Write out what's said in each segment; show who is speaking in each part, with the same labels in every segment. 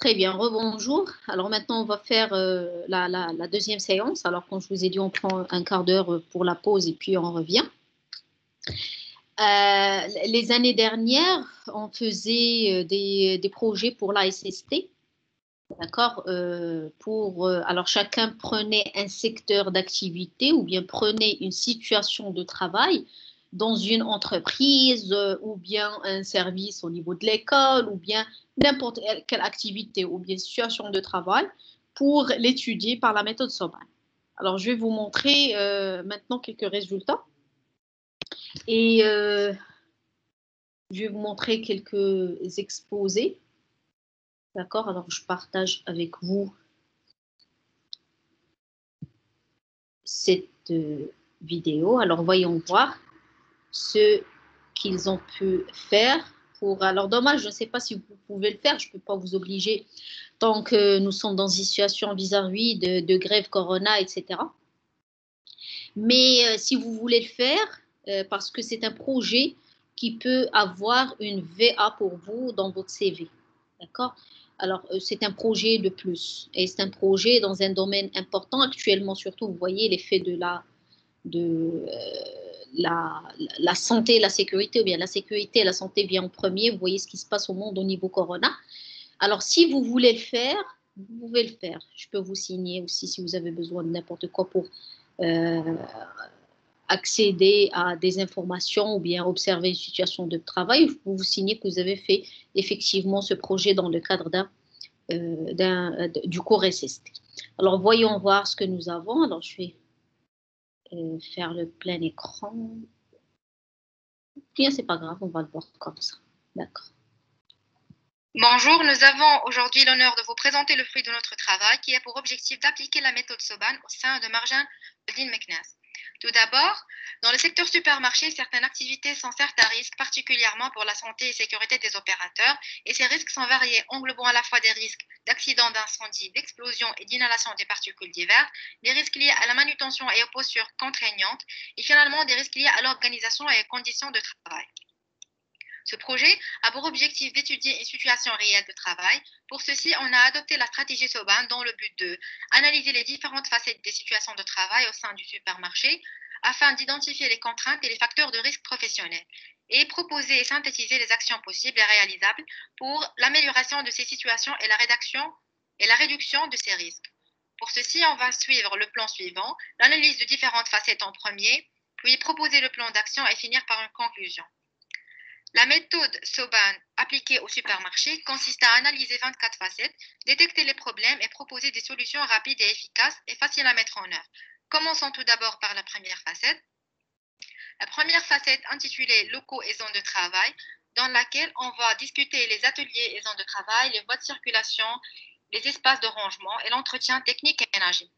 Speaker 1: Très bien, rebonjour. Alors maintenant, on va faire la deuxième séance. Alors, comme je vous ai dit, on prend un quart d'heure pour la pause et puis on revient. Les années dernières, on faisait des projets pour la SST. D'accord? Alors, chacun prenait un secteur d'activité ou bien prenait une situation de travail dans une entreprise ou bien un service au niveau de l'école ou bien n'importe quelle activité ou bien situation de travail pour l'étudier par la méthode Soban. Alors, je vais vous montrer maintenant quelques résultats et je vais vous montrer quelques exposés. D'accord? Alors, je partage avec vous cette vidéo. Alors, voyons voir ce qu'ils ont pu faire. Alors, dommage, je ne sais pas si vous pouvez le faire, je ne peux pas vous obliger tant que nous sommes dans une situation vis-à-vis de grève Corona, etc. Mais si vous voulez le faire, parce que c'est un projet qui peut avoir une VA pour vous dans votre CV. D'accord? Alors, c'est un projet de plus. Et c'est un projet dans un domaine important actuellement, surtout, vous voyez l'effet de la santé, la sécurité, ou bien la sécurité et la santé vient en premier. Vous voyez ce qui se passe au monde au niveau Corona. Alors, si vous voulez le faire, vous pouvez le faire. Je peux vous signer aussi si vous avez besoin de n'importe quoi pour accéder à des informations ou bien observer une situation de travail. Vous vous signez que vous avez fait effectivement ce projet dans le cadre du cours SST. Alors, voyons voir ce que nous avons. Alors, je vais faire le plein écran. Bien, c'est pas grave, on va le voir comme ça. D'accord.
Speaker 2: Bonjour, nous avons aujourd'hui l'honneur de vous présenter le fruit de notre travail qui a pour objectif d'appliquer la méthode Soban au sein de Marjan Eldin Meknès. Tout d'abord, dans le secteur supermarché, certaines activités sont certes à risque, particulièrement pour la santé et sécurité des opérateurs, et ces risques sont variés, englobant à la fois des risques d'accidents, d'incendie, d'explosion et d'inhalation des particules diverses, des risques liés à la manutention et aux postures contraignantes, et finalement des risques liés à l'organisation et aux conditions de travail. Ce projet a pour objectif d'étudier une situation réelle de travail. Pour ceci, on a adopté la stratégie Soban dans le but d'analyser les différentes facettes des situations de travail au sein du supermarché afin d'identifier les contraintes et les facteurs de risque professionnels et proposer et synthétiser les actions possibles et réalisables pour l'amélioration de ces situations et la réduction de ces risques. Pour ceci, on va suivre le plan suivant, l'analyse de différentes facettes en premier, puis proposer le plan d'action et finir par une conclusion. La méthode Soban appliquée au supermarché consiste à analyser 24 facettes, détecter les problèmes et proposer des solutions rapides et efficaces et faciles à mettre en œuvre. Commençons tout d'abord par la première facette. La première facette intitulée Locaux et zones de travail, dans laquelle on va discuter les ateliers et zones de travail, les voies de circulation, les espaces de rangement et l'entretien technique et ménager.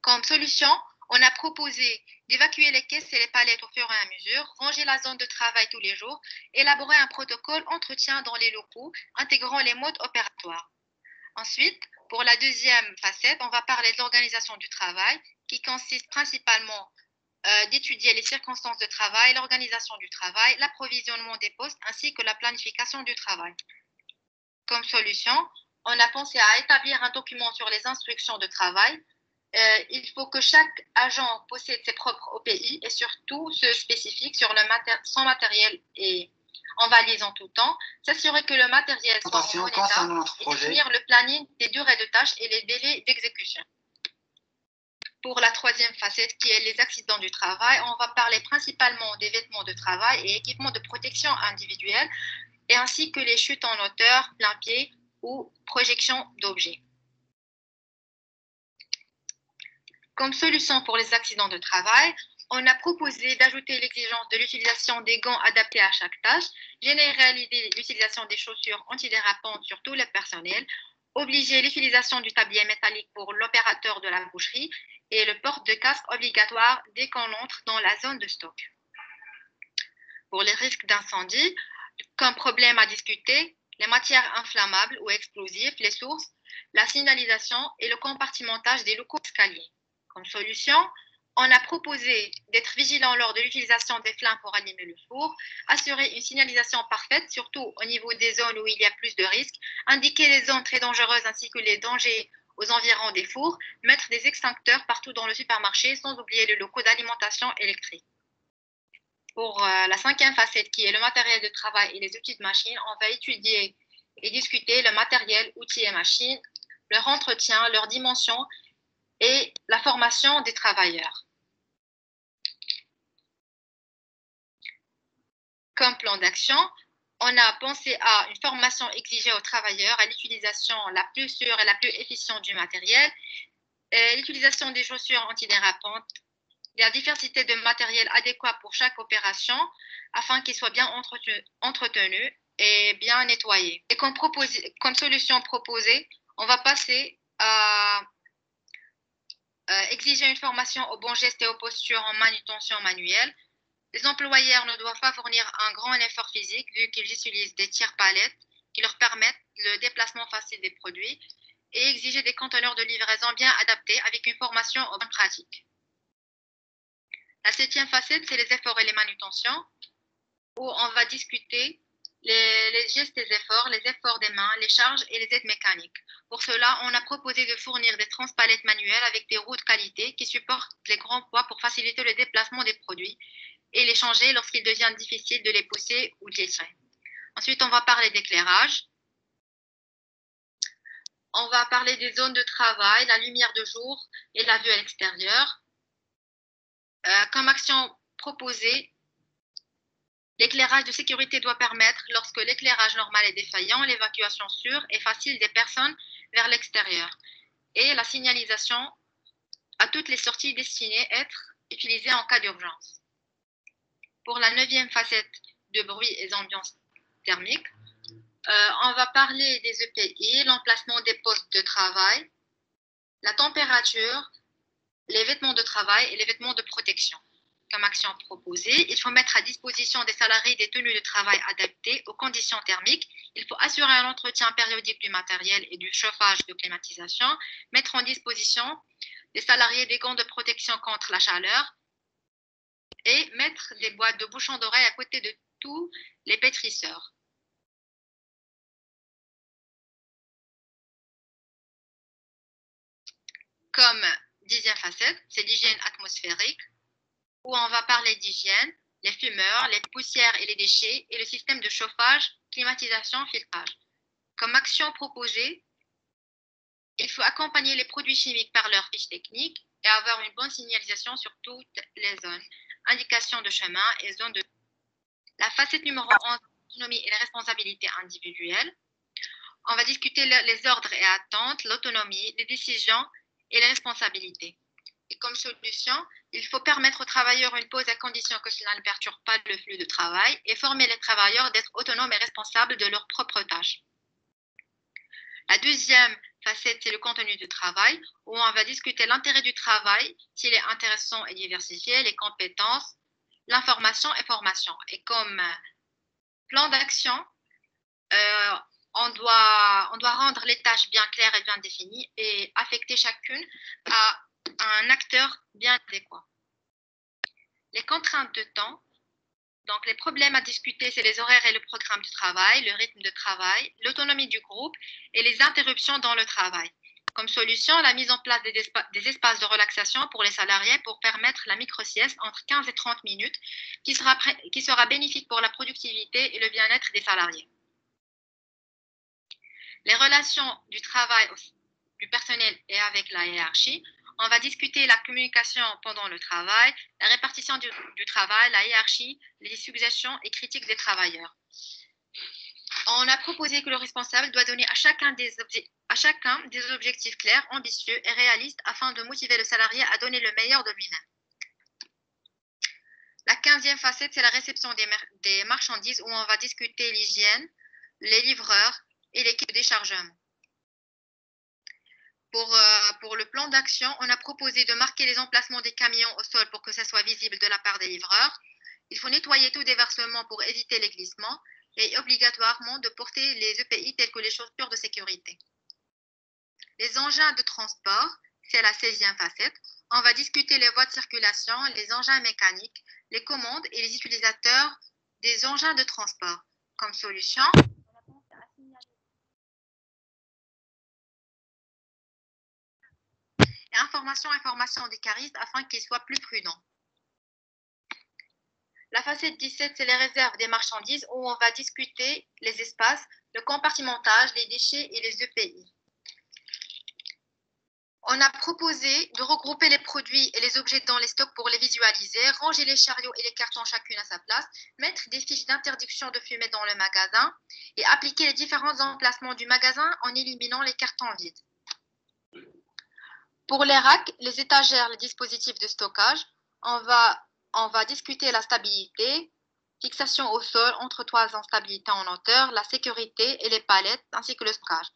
Speaker 2: Comme solution, on a proposé d'évacuer les caisses et les palettes au fur et à mesure, ranger la zone de travail tous les jours, élaborer un protocole entretien dans les locaux, intégrant les modes opératoires. Ensuite, pour la deuxième facette, on va parler de l'organisation du travail, qui consiste principalement d'étudier les circonstances de travail, l'organisation du travail, l'approvisionnement des postes, ainsi que la planification du travail. Comme solution, on a pensé à établir un document sur les instructions de travail. Il faut que chaque agent possède ses propres OPI et surtout se spécifique sur son matériel et en valise en tout temps, s'assurer que le matériel soit en bon état et définir le planning des durées de tâches et les délais d'exécution. Pour la troisième facette qui est les accidents du travail, on va parler principalement des vêtements de travail et équipements de protection individuelle et ainsi que les chutes en hauteur, plein pied ou projection d'objets. Comme solution pour les accidents de travail, on a proposé d'ajouter l'exigence de l'utilisation des gants adaptés à chaque tâche, généraliser l'utilisation des chaussures antidérapantes sur tout le personnel, obliger l'utilisation du tablier métallique pour l'opérateur de la boucherie et le port de casque obligatoire dès qu'on entre dans la zone de stock. Pour les risques d'incendie, comme problème à discuter, les matières inflammables ou explosives, les sources, la signalisation et le compartimentage des locaux escaliers. Comme solution, On a proposé d'être vigilant lors de l'utilisation des flammes pour allumer le four, assurer une signalisation parfaite, surtout au niveau des zones où il y a plus de risques, indiquer les zones très dangereuses ainsi que les dangers aux environs des fours, mettre des extincteurs partout dans le supermarché, sans oublier les locaux d'alimentation électrique. Pour la cinquième facette, qui est le matériel de travail et les outils de machine, on va étudier et discuter le matériel, outils et machines, leur entretien, leurs dimensions et la formation des travailleurs. Comme plan d'action, on a pensé à une formation exigée aux travailleurs, à l'utilisation la plus sûre et la plus efficiente du matériel, l'utilisation des chaussures antidérapantes, la diversité de matériel adéquat pour chaque opération afin qu'il soit bien entretenu et bien nettoyé. Et comme solution proposée, on va passer à exiger une formation aux bons gestes et aux postures en manutention manuelle. Les employeurs ne doivent pas fournir un grand effort physique vu qu'ils utilisent des tire-palettes qui leur permettent le déplacement facile des produits et exiger des conteneurs de livraison bien adaptés avec une formation aux bonnes pratiques. La septième facette, c'est les efforts et les manutentions, où on va discuter les gestes des efforts des mains, les charges et les aides mécaniques. Pour cela, on a proposé de fournir des transpalettes manuelles avec des roues de qualité qui supportent les grands poids pour faciliter le déplacement des produits et les changer lorsqu'il devient difficile de les pousser ou de les tirer. Ensuite, on va parler d'éclairage. On va parler des zones de travail, la lumière de jour et la vue à l'extérieur. Comme action proposée, l'éclairage de sécurité doit permettre, lorsque l'éclairage normal est défaillant, l'évacuation sûre et facile des personnes vers l'extérieur et la signalisation à toutes les sorties destinées à être utilisées en cas d'urgence. Pour la neuvième facette de bruit et ambiance thermique, on va parler des EPI, l'emplacement des postes de travail, la température, les vêtements de travail et les vêtements de protection. Comme action proposée, il faut mettre à disposition des salariés des tenues de travail adaptées aux conditions thermiques. Il faut assurer un entretien périodique du matériel et du chauffage de climatisation, mettre en disposition des salariés des gants de protection contre la chaleur et mettre des boîtes de bouchons d'oreilles à côté de tous les pétrisseurs. Comme dixième facette, c'est l'hygiène atmosphérique, où on va parler d'hygiène, les fumeurs, les poussières et les déchets, et le système de chauffage, climatisation, filtrage. Comme action proposée, il faut accompagner les produits chimiques par leur fiche technique et avoir une bonne signalisation sur toutes les zones, indications de chemin et zones de... La facette numéro 11, l'autonomie et les responsabilités individuelles. On va discuter les ordres et attentes, l'autonomie, les décisions et les responsabilités. Et comme solution, il faut permettre aux travailleurs une pause à condition que cela ne perturbe pas le flux de travail et former les travailleurs d'être autonomes et responsables de leurs propres tâches. La deuxième facette, c'est le contenu du travail, où on va discuter l'intérêt du travail, s'il est intéressant et diversifié, les compétences, l'information et formation. Et comme plan d'action, on doit rendre les tâches bien claires et bien définies et affecter chacune à un acteur bien adéquat. Les contraintes de temps, donc les problèmes à discuter, c'est les horaires et le programme de travail, le rythme de travail, l'autonomie du groupe et les interruptions dans le travail. Comme solution, la mise en place des espaces de relaxation pour les salariés pour permettre la micro-sieste entre 15 et 30 minutes qui sera bénéfique pour la productivité et le bien-être des salariés. Les relations du travail, du personnel et avec la hiérarchie. On va discuter la communication pendant le travail, la répartition du travail, la hiérarchie, les suggestions et critiques des travailleurs. On a proposé que le responsable doit donner à chacun des objectifs clairs, ambitieux et réalistes afin de motiver le salarié à donner le meilleur de lui-même. La 15e facette, c'est la réception des marchandises où on va discuter l'hygiène, les livreurs et l'équipe de déchargement. Pour le plan d'action, on a proposé de marquer les emplacements des camions au sol pour que ça soit visible de la part des livreurs. Il faut nettoyer tout déversement pour éviter les glissements et obligatoirement de porter les EPI tels que les chaussures de sécurité. Les engins de transport, c'est la 16e facette. on va discuter les voies de circulation, les engins mécaniques, les commandes et les utilisateurs des engins de transport. Comme solution, et information des caristes afin qu'ils soient plus prudents. La facette 17, c'est les réserves des marchandises où on va discuter les espaces, le compartimentage, les déchets et les EPI. On a proposé de regrouper les produits et les objets dans les stocks pour les visualiser, ranger les chariots et les cartons chacune à sa place, mettre des fiches d'interdiction de fumer dans le magasin et appliquer les différents emplacements du magasin en éliminant les cartons vides. Pour les racks, les étagères, les dispositifs de stockage, on va discuter la stabilité, fixation au sol, entretoise en stabilité en hauteur, la sécurité et les palettes, ainsi que le stockage.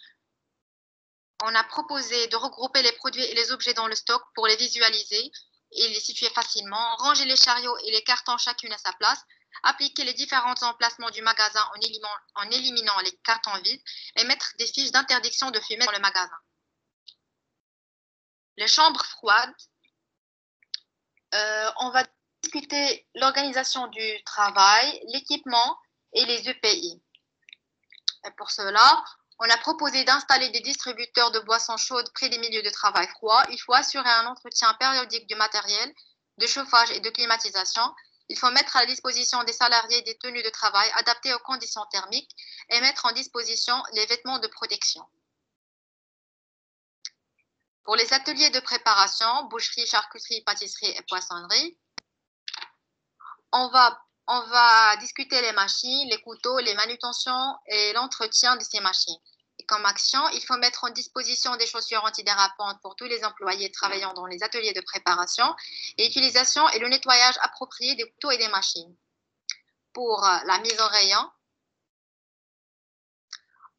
Speaker 2: On a proposé de regrouper les produits et les objets dans le stock pour les visualiser et les situer facilement, ranger les chariots et les cartons chacune à sa place, appliquer les différents emplacements du magasin en éliminant les cartons vides et mettre des fiches d'interdiction de fumer dans le magasin. Les chambres froides, on va discuter l'organisation du travail, l'équipement et les EPI. Et pour cela, on a proposé d'installer des distributeurs de boissons chaudes près des milieux de travail froids. Il faut assurer un entretien périodique du matériel de chauffage et de climatisation. Il faut mettre à la disposition des salariés des tenues de travail adaptées aux conditions thermiques et mettre en disposition les vêtements de protection. Pour les ateliers de préparation, boucherie, charcuterie, pâtisserie et poissonnerie, on va discuter les machines, les couteaux, les manutentions et l'entretien de ces machines. Et comme action, il faut mettre en disposition des chaussures antidérapantes pour tous les employés travaillant dans les ateliers de préparation et l'utilisation et le nettoyage approprié des couteaux et des machines. Pour la mise en rayon,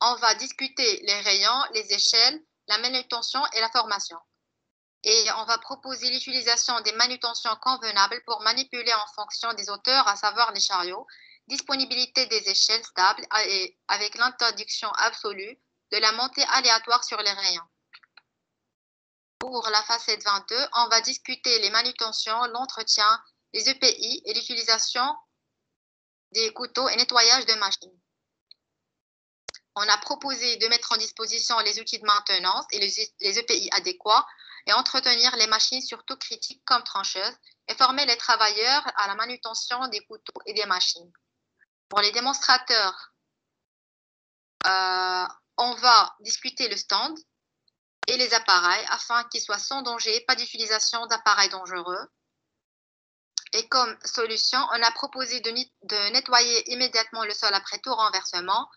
Speaker 2: on va discuter les rayons, les échelles, la manutention et la formation. Et on va proposer l'utilisation des manutentions convenables pour manipuler en fonction des hauteurs, à savoir les chariots, disponibilité des échelles stables et avec l'interdiction absolue de la montée aléatoire sur les rayons. Pour la facette 22, on va discuter les manutentions, l'entretien, les EPI et l'utilisation des couteaux et nettoyage de machines. On a proposé de mettre en disposition les outils de maintenance et les EPI adéquats et entretenir les machines surtout critiques comme trancheuses et former les travailleurs à la manutention des couteaux et des machines. Pour les démonstrateurs, on va discuter le stand et les appareils afin qu'ils soient sans danger, pas d'utilisation d'appareils dangereux. Et comme solution, on a proposé de nettoyer immédiatement le sol après tout renversement,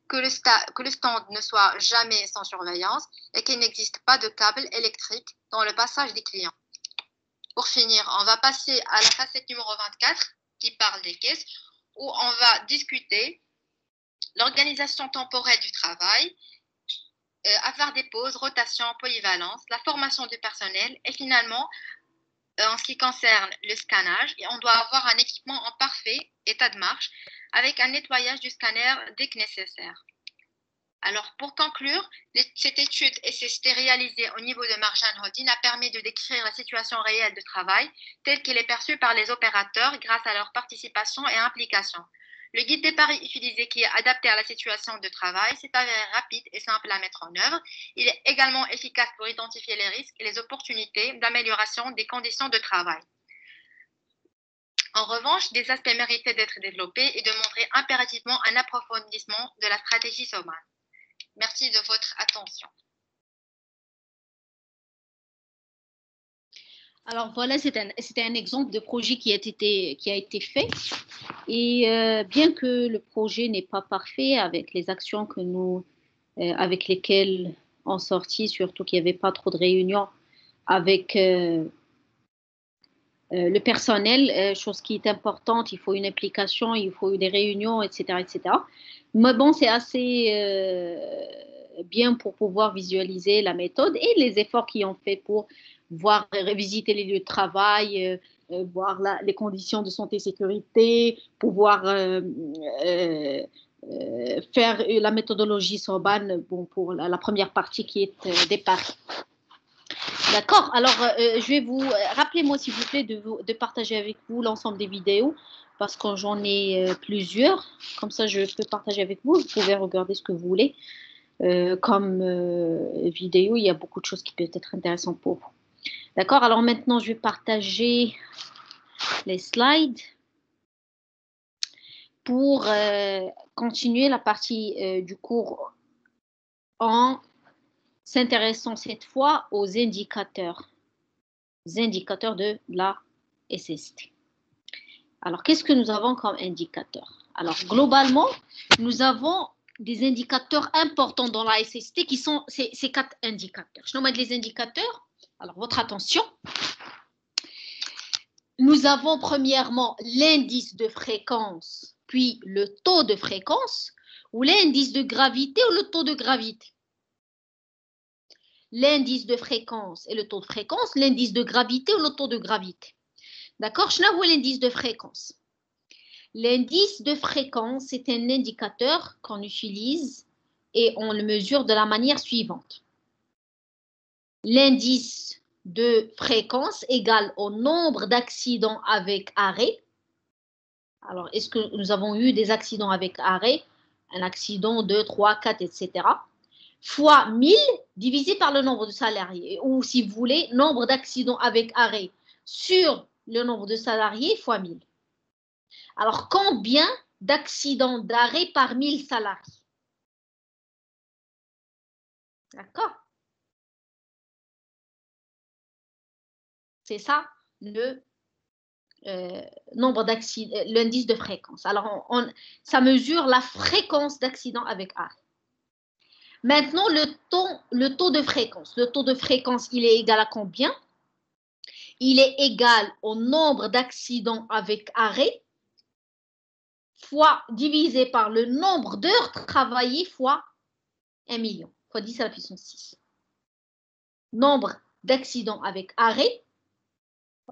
Speaker 2: que le stand ne soit jamais sans surveillance et qu'il n'existe pas de câble électrique dans le passage des clients. Pour finir, on va passer à la facette numéro 24 qui parle des caisses où on va discuter l'organisation temporelle du travail, avoir des pauses, rotation, polyvalence, la formation du personnel et finalement, en ce qui concerne le scannage, on doit avoir un équipement en parfait état de marche avec un nettoyage du scanner dès que nécessaire. Alors, pour conclure, cette étude SST réalisée au niveau de Marjan Holding a permis de décrire la situation réelle de travail telle qu'elle est perçue par les opérateurs grâce à leur participation et implication. Le guide des paris utilisé qui est adapté à la situation de travail s'est avéré rapide et simple à mettre en œuvre. Il est également efficace pour identifier les risques et les opportunités d'amélioration des conditions de travail. En revanche, des aspects méritaient d'être développés et demandaient impérativement un approfondissement de la stratégie Soban. Merci de votre attention.
Speaker 1: Alors voilà, c'était un exemple de projet qui a été fait. Et bien que le projet n'est pas parfait avec les actions avec lesquelles on sortit, surtout qu'il n'y avait pas trop de réunions avec le personnel, chose qui est importante, il faut une implication, il faut des réunions, etc., etc. Mais bon, c'est assez bien pour pouvoir visualiser la méthode et les efforts qu'ils ont fait pour voir, revisiter les lieux de travail, voir les conditions de santé et sécurité, pouvoir faire la méthodologie Soban pour la première partie qui est des paris. D'accord. Alors, je vais vous... Rappelez-moi, s'il vous plaît, de partager avec vous l'ensemble des vidéos, parce que j'en ai plusieurs. Comme ça, je peux partager avec vous. Vous pouvez regarder ce que vous voulez. Comme vidéo, il y a beaucoup de choses qui peuvent être intéressantes pour vous. D'accord. Alors, maintenant, je vais partager les slides pour continuer la partie du cours en s'intéressant cette fois aux indicateurs de la SST. Alors, qu'est-ce que nous avons comme indicateurs? Alors, globalement, nous avons des indicateurs importants dans la SST qui sont ces 4 indicateurs. Je nomme les indicateurs. Alors, votre attention. Nous avons premièrement l'indice de fréquence, puis le taux de fréquence, ou l'indice de gravité ou le taux de gravité. L'indice de fréquence et le taux de fréquence, l'indice de gravité ou le taux de gravité. D'accord? Je n'avoue l'indice de fréquence. L'indice de fréquence est un indicateur qu'on utilise et on le mesure de la manière suivante. L'indice de fréquence égale au nombre d'accidents avec arrêt. Alors, est-ce que nous avons eu des accidents avec arrêt? Un accident, 2, 3, 4, etc. Fois 1000 divisé par le nombre de salariés. Ou si vous voulez, nombre d'accidents avec arrêt sur le nombre de salariés fois 1000. Alors, combien d'accidents d'arrêt par 1000 salariés? D'accord? C'est ça le nombre d'accidents, l'indice de fréquence. Alors, ça mesure la fréquence d'accidents avec arrêt. Maintenant, le taux de fréquence. Le taux de fréquence, il est égal à combien? Il est égal au nombre d'accidents avec arrêt fois divisé par le nombre d'heures travaillées fois 1 million, fois 10 à la puissance 6. Nombre d'accidents avec arrêt,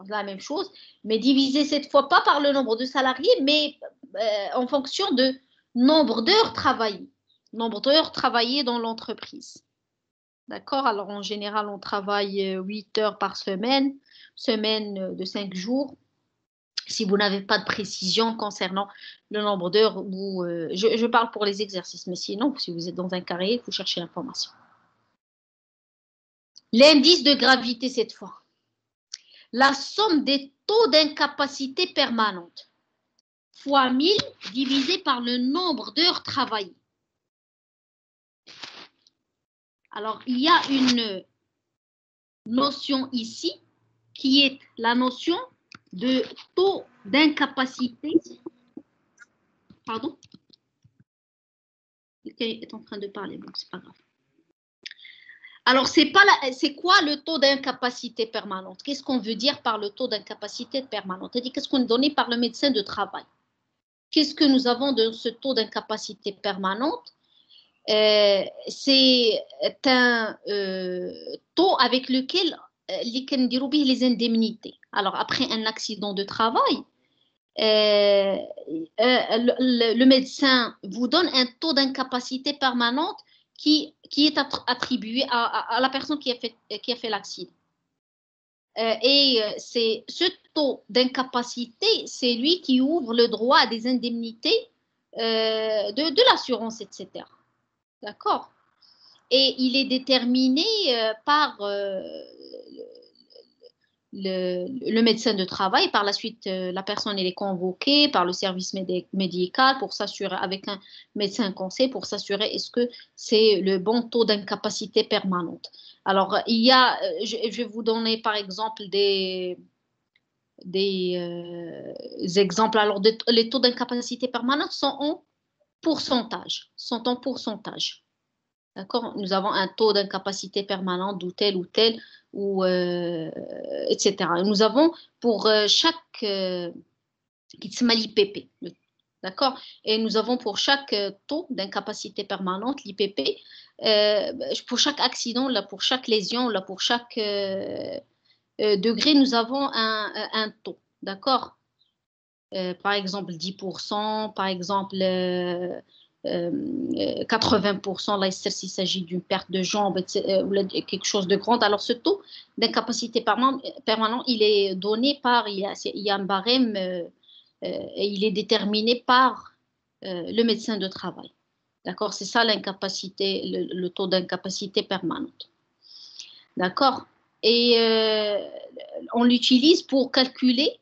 Speaker 1: la même chose, mais divisé cette fois pas par le nombre de salariés, mais en fonction de nombre d'heures travaillées. Nombre d'heures travaillées dans l'entreprise. D'accord? Alors, en général, on travaille 8 heures par semaine, semaine de 5 jours. Si vous n'avez pas de précision concernant le nombre d'heures, je parle pour les exercices, mais sinon, si vous êtes dans un carré, vous cherchez l'information. L'indice de gravité, cette fois. La somme des taux d'incapacité permanente fois 1000 divisé par le nombre d'heures travaillées. Alors, il y a une notion ici qui est la notion de taux d'incapacité. Pardon? Quelqu'un est en train de parler, bon, c'est pas grave. Alors, c'est quoi le taux d'incapacité permanente? Qu'est-ce qu'on veut dire par le taux d'incapacité permanente? C'est-à-dire, qu'est-ce qu'on est donné par le médecin de travail? Qu'est-ce que nous avons de ce taux d'incapacité permanente? C'est un taux avec lequel les indemnités. Alors, après un accident de travail, le médecin vous donne un taux d'incapacité permanente qui est attribué à la personne qui a fait l'accident. C'est ce taux d'incapacité, c'est lui qui ouvre le droit à des indemnités de l'assurance, etc. D'accord? Et il est déterminé par le médecin de travail. Par la suite, la personne elle est convoquée par le service médical pour s'assurer, avec un médecin conseil, pour s'assurer est-ce que c'est le bon taux d'incapacité permanente. Alors, il y a, je vais vous donner par exemple des exemples. Alors, les taux d'incapacité permanente sont en pourcentage. D'accord? Nous avons un taux d'incapacité permanente ou tel, etc. Nous avons pour chaque qui se l'IPP, d'accord? Et nous avons pour chaque taux d'incapacité permanente, l'IPP, pour chaque accident, là, pour chaque lésion, là, pour chaque degré, nous avons un taux, d'accord? Par exemple 10%, par exemple 80%, là, s'il s'agit d'une perte de jambes ou quelque chose de grand. Alors, ce taux d'incapacité permanent, il est donné par, il y a un barème et il est déterminé par le médecin de travail. D'accord? C'est ça l'incapacité, le taux d'incapacité permanente. D'accord? Et on l'utilise pour calculer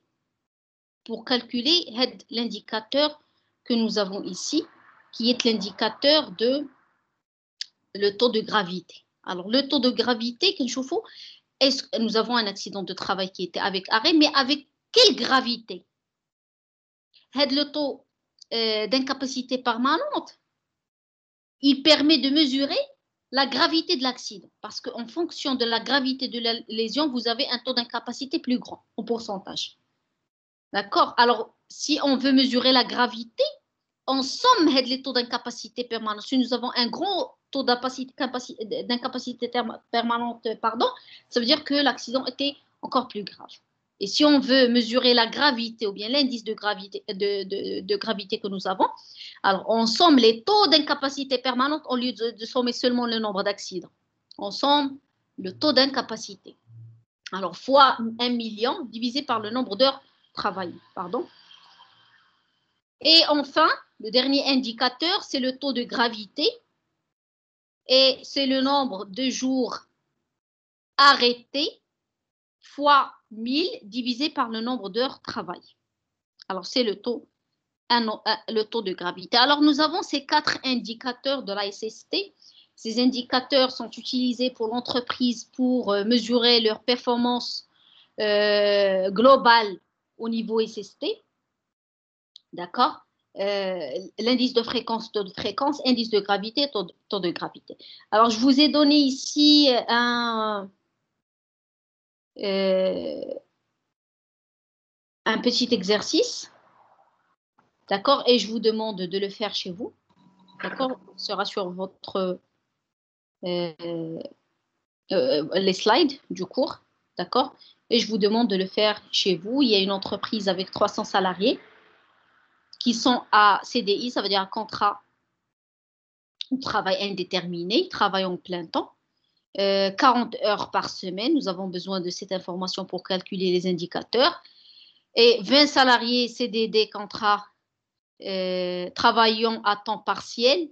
Speaker 1: l'indicateur que nous avons ici, qui est l'indicateur de le taux de gravité. Alors, le taux de gravité, est-ce que nous avons un accident de travail qui était avec arrêt, mais avec quelle gravité? Le taux d'incapacité permanente, il permet de mesurer la gravité de l'accident, parce qu'en fonction de la gravité de la lésion, vous avez un taux d'incapacité plus grand en pourcentage. D'accord? Alors, si on veut mesurer la gravité, en somme, les taux d'incapacité permanente, si nous avons un gros taux d'incapacité permanente, ça veut dire que l'accident était encore plus grave. Et si on veut mesurer la gravité ou bien l'indice de gravité, de gravité que nous avons, alors on somme les taux d'incapacité permanente au lieu de sommer seulement le nombre d'accidents. On somme le taux d'incapacité. Alors, fois 1 million divisé par le nombre d'heures travaillées. Et enfin, le dernier indicateur, c'est le taux de gravité et c'est le nombre de jours arrêtés fois 1000 divisé par le nombre d'heures travaillées. Alors, c'est le taux de gravité. Alors, nous avons ces 4 indicateurs de la SST. Ces indicateurs sont utilisés pour l'entreprise pour mesurer leur performance globale au niveau SST. D'accord? L'indice de fréquence, taux de fréquence, indice de gravité, taux de gravité. Alors, je vous ai donné ici un petit exercice, d'accord? Et je vous demande de le faire chez vous, d'accord? Ce sera sur votre les slides du cours, d'accord? Et je vous demande de le faire chez vous. Il y a une entreprise avec 300 salariés qui sont à CDI, ça veut dire un contrat de travail indéterminé, ils travaillent en plein temps. 40 heures par semaine. Nous avons besoin de cette information pour calculer les indicateurs. Et 20 salariés CDD, contrat travaillant à temps partiel,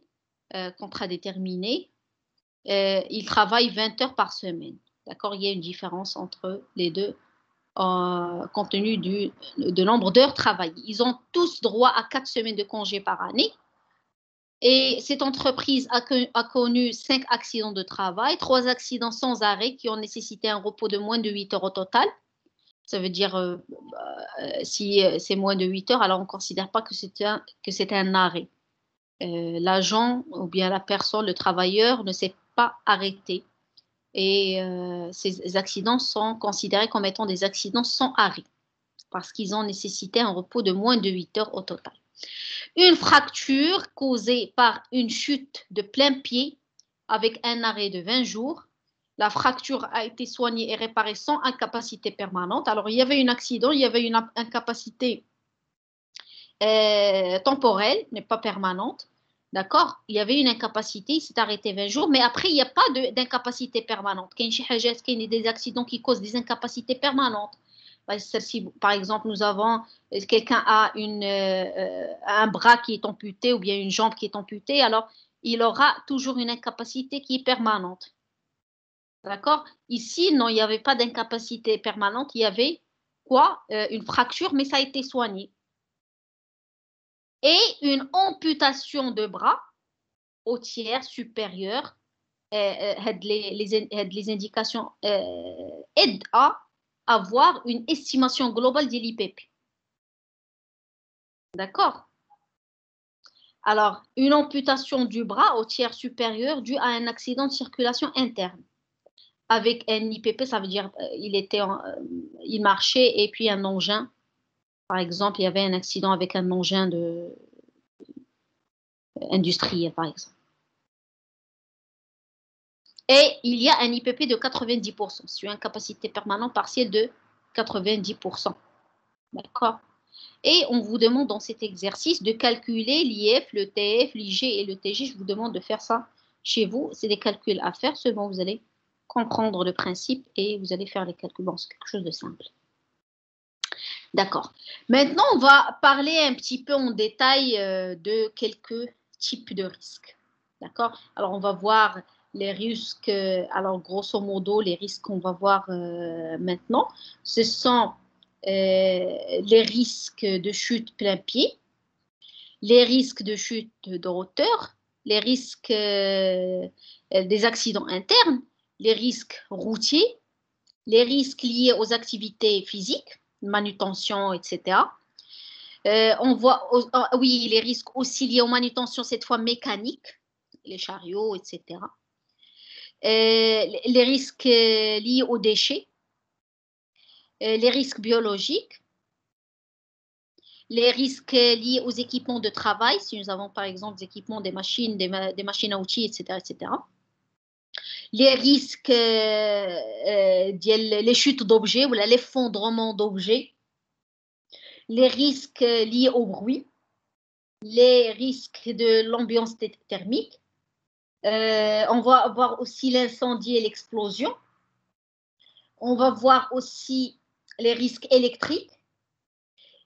Speaker 1: contrat déterminé. Ils travaillent 20 heures par semaine. D'accord? Il y a une différence entre les deux compte tenu de nombre d'heures travaillées. Ils ont tous droit à 4 semaines de congé par année. Et cette entreprise a connu 5 accidents de travail, 3 accidents sans arrêt qui ont nécessité un repos de moins de 8 heures au total. Ça veut dire, si c'est moins de 8 heures, alors on ne considère pas que c'est un arrêt. L'agent ou bien la personne, le travailleur, ne s'est pas arrêté. Et ces accidents sont considérés comme étant des accidents sans arrêt parce qu'ils ont nécessité un repos de moins de 8 heures au total. Une fracture causée par une chute de plein pied avec un arrêt de 20 jours. La fracture a été soignée et réparée sans incapacité permanente. Alors, il y avait un accident, il y avait une incapacité temporelle, mais pas permanente. D'accord? Il y avait une incapacité, il s'est arrêté 20 jours, mais après, il n'y a pas d'incapacité permanente. Il y a des accidents qui causent des incapacités permanentes. Par exemple, nous avons quelqu'un a un bras qui est amputé ou bien une jambe qui est amputée, alors il aura toujours une incapacité qui est permanente. D'accord? Ici, non, il n'y avait pas d'incapacité permanente, il y avait quoi? Une fracture, mais ça a été soigné. Et une amputation de bras au tiers supérieur, les indications aident à avoir une estimation globale de l'IPP. D'accord? Alors, une amputation du bras au tiers supérieur due à un accident de circulation interne. Avec un IPP, ça veut dire il marchait et puis un engin. Par exemple, il y avait un accident avec un engin industriel, par exemple. Et il y a un IPP de 90%, sur une capacité permanente partielle de 90%. D'accord? Et on vous demande dans cet exercice de calculer l'IF, le TF, l'IG et le TG. Je vous demande de faire ça chez vous. C'est des calculs à faire. Seulement, vous allez comprendre le principe et vous allez faire les calculs. Bon, c'est quelque chose de simple. D'accord. Maintenant, on va parler un petit peu en détail de quelques types de risques. D'accord. Alors, on va voir les risques. Alors, grosso modo, les risques qu'on va voir maintenant, ce sont les risques de chute plein pied, les risques de chute de hauteur, les risques des accidents internes, les risques routiers, les risques liés aux activités physiques, manutention, etc. On voit, oui, les risques aussi liés aux manutentions, cette fois mécaniques, les chariots, etc. Les risques liés aux déchets, les risques biologiques, les risques liés aux équipements de travail, si nous avons par exemple des équipements, des machines, des machines à outils, etc., etc. Les risques, les chutes d'objets ou l'effondrement d'objets, les risques liés au bruit, les risques de l'ambiance thermique. On va voir aussi l'incendie et l'explosion. On va voir aussi les risques électriques,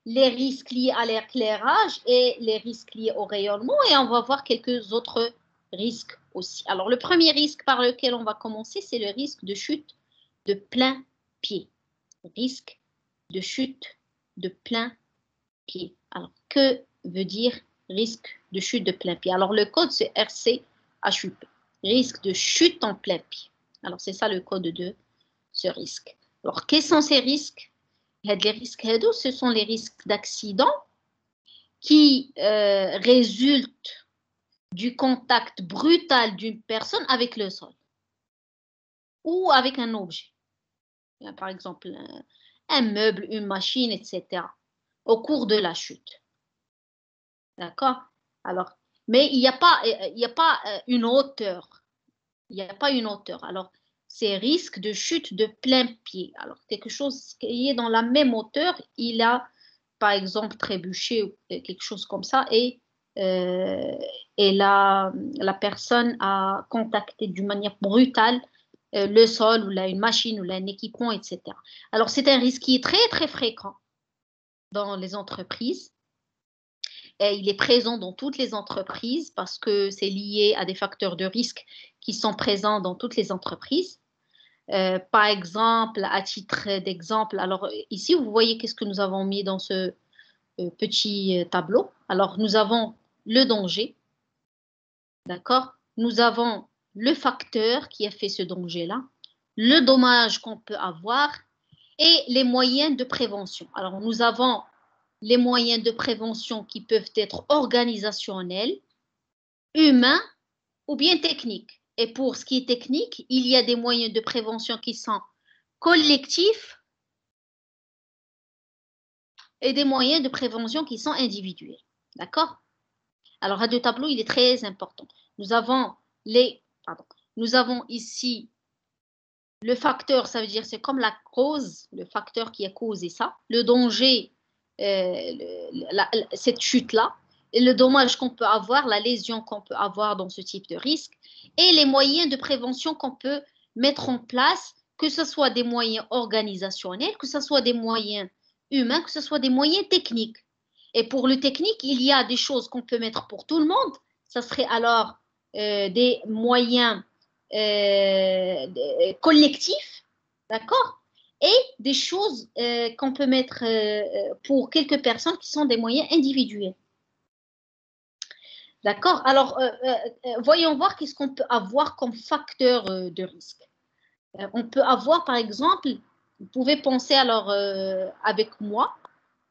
Speaker 1: les risques liés à l'éclairage et les risques liés au rayonnement. Et on va voir quelques autres risques aussi. Alors, le premier risque par lequel on va commencer, c'est le risque de chute de plein pied. Risque de chute de plein pied. Alors, que veut dire risque de chute de plein pied? Alors, le code, c'est RCHUP. Risque de chute en plein pied. Alors, c'est ça le code de ce risque. Alors, quels sont ces risques? Les risques, ce sont les risques d'accident qui résultent du contact brutal d'une personne avec le sol ou avec un objet. Par exemple, un meuble, une machine, etc. au cours de la chute. D'accord? Alors, mais il n'y a pas une hauteur. Il n'y a pas une hauteur. Alors, c'est risque de chute de plein pied. Alors, quelque chose qui est dans la même hauteur, il a, par exemple, trébuché ou quelque chose comme ça, et la personne a contacté d'une manière brutale le sol ou là, une machine ou là, un équipement, etc. Alors, c'est un risque qui est très, très fréquent dans les entreprises. Et il est présent dans toutes les entreprises parce que c'est lié à des facteurs de risque qui sont présents dans toutes les entreprises. Par exemple, à titre d'exemple, alors ici, vous voyez qu'est-ce que nous avons mis dans ce petit tableau. Alors, nous avons le danger, d'accord? Nous avons le facteur qui a fait ce danger-là, le dommage qu'on peut avoir et les moyens de prévention. Alors, nous avons les moyens de prévention qui peuvent être organisationnels, humains ou bien techniques. Et pour ce qui est technique, il y a des moyens de prévention qui sont collectifs et des moyens de prévention qui sont individuels. D'accord? Alors, à deux tableaux, il est très important. Nous avons ici le facteur, ça veut dire c'est comme la cause, le facteur qui a causé ça, le danger, cette chute-là, et le dommage qu'on peut avoir, la lésion qu'on peut avoir dans ce type de risque, et les moyens de prévention qu'on peut mettre en place, que ce soit des moyens organisationnels, que ce soit des moyens humains, que ce soit des moyens techniques. Et pour le technique, il y a des choses qu'on peut mettre pour tout le monde. Ça serait alors des moyens collectifs, d'accord? Et des choses qu'on peut mettre pour quelques personnes qui sont des moyens individuels. D'accord? Alors, voyons voir qu'est-ce qu'on peut avoir comme facteur de risque. On peut avoir, par exemple, vous pouvez penser alors avec moi,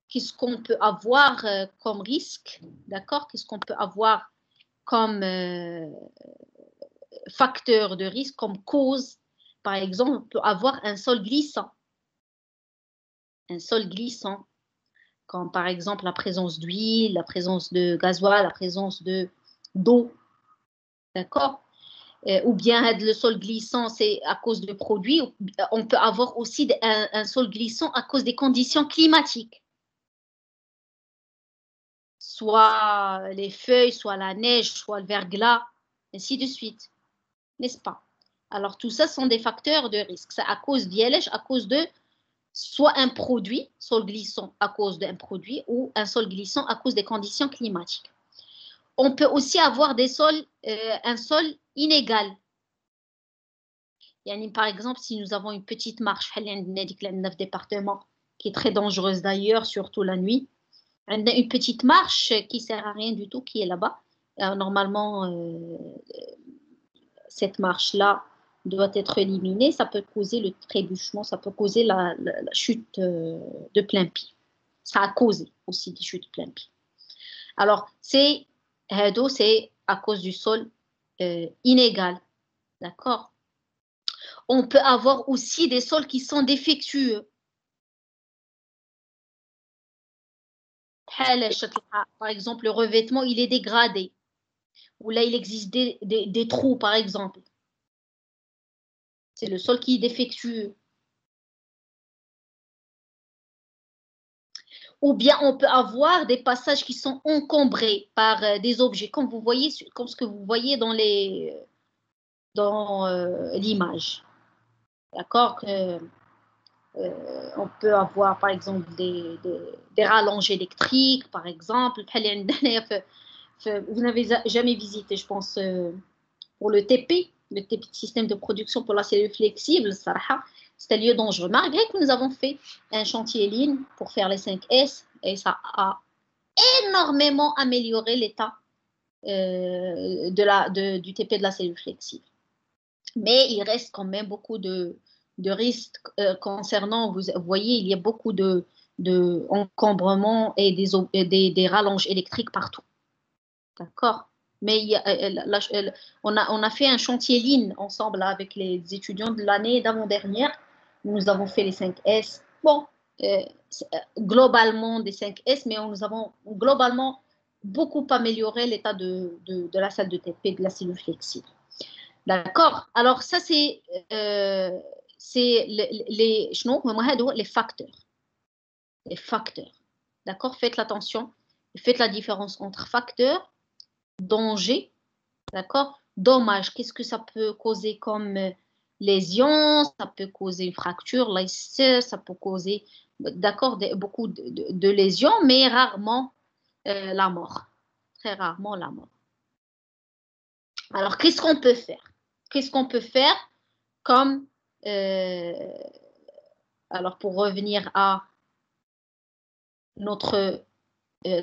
Speaker 1: qu'est-ce qu'on peut avoir comme risque, d'accord? Qu'est-ce qu'on peut avoir comme facteur de risque, comme cause? Par exemple, on peut avoir un sol glissant. Un sol glissant, comme par exemple la présence d'huile, la présence de gasoil, la présence d'eau, d'accord? Ou bien le sol glissant, c'est à cause de produits. On peut avoir aussi un sol glissant à cause des conditions climatiques. soit les feuilles, soit la neige, soit le verglas, ainsi de suite, n'est-ce pas? Alors, tout ça sont des facteurs de risque. C'est à cause d'ILH, à cause de soit un produit, sol glissant à cause d'un produit, ou un sol glissant à cause des conditions climatiques. On peut aussi avoir des sols, un sol inégal. Par exemple, si nous avons une petite marche, 9 départements, qui est très dangereuse d'ailleurs, surtout la nuit, on a une petite marche qui ne sert à rien du tout, qui est là-bas. Normalement, cette marche-là doit être éliminée. Ça peut causer le trébuchement, ça peut causer la chute de plein pied. Ça a causé aussi des chutes de plein pied. Alors, c'est à cause du sol inégal. D'accord? On peut avoir aussi des sols qui sont défectueux. Par exemple, le revêtement, il est dégradé. Ou là, il existe des trous, par exemple. C'est le sol qui est défectueux. Ou bien on peut avoir des passages qui sont encombrés par des objets, comme vous voyez, comme ce que vous voyez dans l'image. D'accord? On peut avoir, par exemple, des rallonges électriques, par exemple. Vous n'avez jamais visité, je pense, pour le TP, système de production pour la cellule flexible, c'est un lieu dangereux. Malgré que nous avons fait un chantier ligne pour faire les 5S, et ça a énormément amélioré l'état du TP de la cellule flexible. Mais il reste quand même beaucoup de risques concernant, vous voyez, il y a beaucoup de encombrements et des rallonges électriques partout. D'accord? Mais on a fait un chantier ligne ensemble là, avec les étudiants de l'année d'avant-dernière. Nous avons fait les 5S. Bon, globalement des 5S, mais nous avons globalement beaucoup amélioré l'état de la salle de TP, de la cellule flexible. D'accord? Alors, ça, c'est les facteurs. Les facteurs. D'accord? Faites attention. Faites la différence entre facteurs, danger, d'accord? Dommage, qu'est-ce que ça peut causer comme lésion? Ça peut causer une fracture, ça peut causer, d'accord, beaucoup de lésions, mais rarement la mort. Très rarement la mort. Alors, qu'est-ce qu'on peut faire? Qu'est-ce qu'on peut faire comme... alors, pour revenir à notre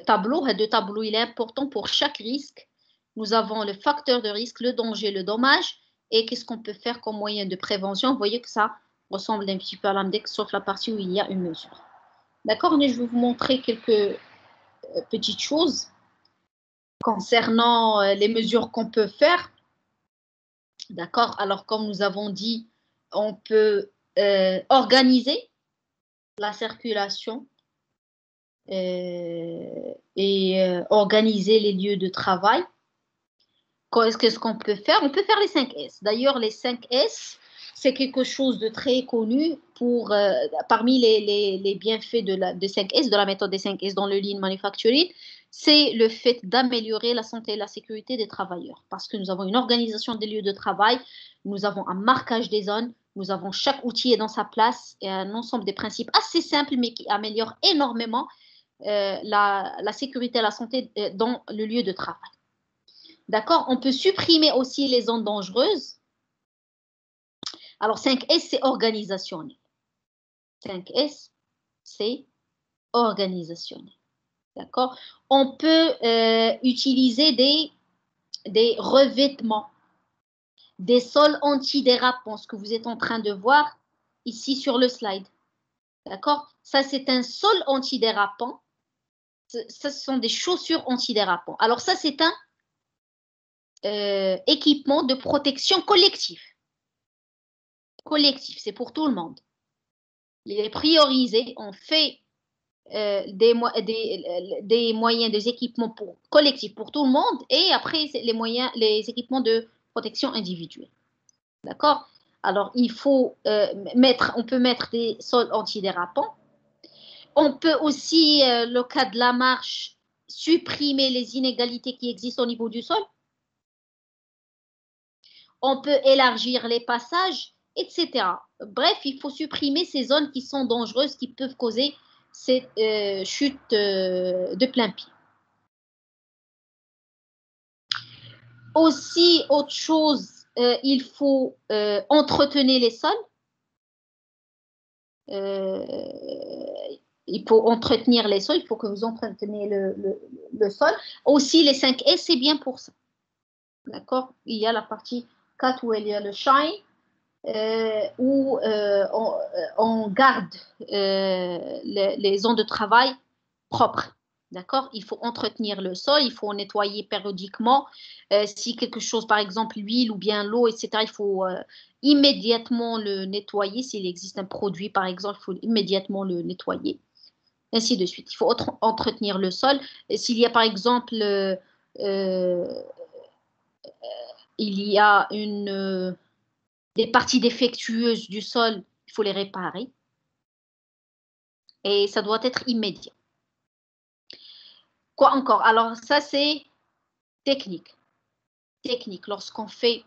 Speaker 1: tableau, deux tableaux, il est important pour chaque risque. Nous avons le facteur de risque, le danger, le dommage, et qu'est-ce qu'on peut faire comme moyen de prévention. Vous voyez que ça ressemble un petit peu à l'index, sauf la partie où il y a une mesure. D'accord? Mais je vais vous montrer quelques petites choses concernant les mesures qu'on peut faire. D'accord? Alors, comme nous avons dit, on peut organiser la circulation et organiser les lieux de travail. Qu'est-ce qu'on peut faire? On peut faire les 5S. D'ailleurs, les 5S, c'est quelque chose de très connu parmi les bienfaits de 5S, de la méthode des 5S dans le lean manufacturing, c'est le fait d'améliorer la santé et la sécurité des travailleurs. Parce que nous avons une organisation des lieux de travail, nous avons un marquage des zones, nous avons chaque outil est dans sa place et un ensemble des principes assez simples mais qui améliorent énormément la sécurité et la santé dans le lieu de travail. D'accord? On peut supprimer aussi les zones dangereuses. Alors, 5S, c'est organisationnel. 5S, c'est organisationnel. D'accord? On peut utiliser des revêtements, des sols antidérapants, ce que vous êtes en train de voir ici sur le slide. D'accord? Ça, c'est un sol antidérapant. Ça, ce sont des chaussures antidérapantes. Alors, ça, c'est un équipement de protection collective. Collectif, c'est pour tout le monde. Il est priorisé, on fait des moyens, des équipements collectifs pour tout le monde et après les équipements de protection individuelle. D'accord? Alors, il faut on peut mettre des sols antidérapants. On peut aussi, le cas de la marche, supprimer les inégalités qui existent au niveau du sol. On peut élargir les passages, etc. Bref, il faut supprimer ces zones qui sont dangereuses, qui peuvent causer cette chute de plein pied. Aussi, autre chose, il faut entretenir les sols. Il faut entretenir les sols, il faut que vous entreteniez le sol. Aussi, les 5 S, c'est bien pour ça. D'accord? Il y a la partie 4 où il y a le shine, où on garde les zones de travail propres. D'accord? Il faut entretenir le sol, il faut nettoyer périodiquement. Si quelque chose, par exemple l'huile ou bien l'eau, etc., il faut immédiatement le nettoyer. S'il existe un produit, par exemple, il faut immédiatement le nettoyer. Ainsi de suite. Il faut entretenir le sol. S'il y a, par exemple, il y a des parties défectueuses du sol, il faut les réparer. Et ça doit être immédiat. Quoi encore? Alors, ça, c'est technique. Technique. Lorsqu'on fait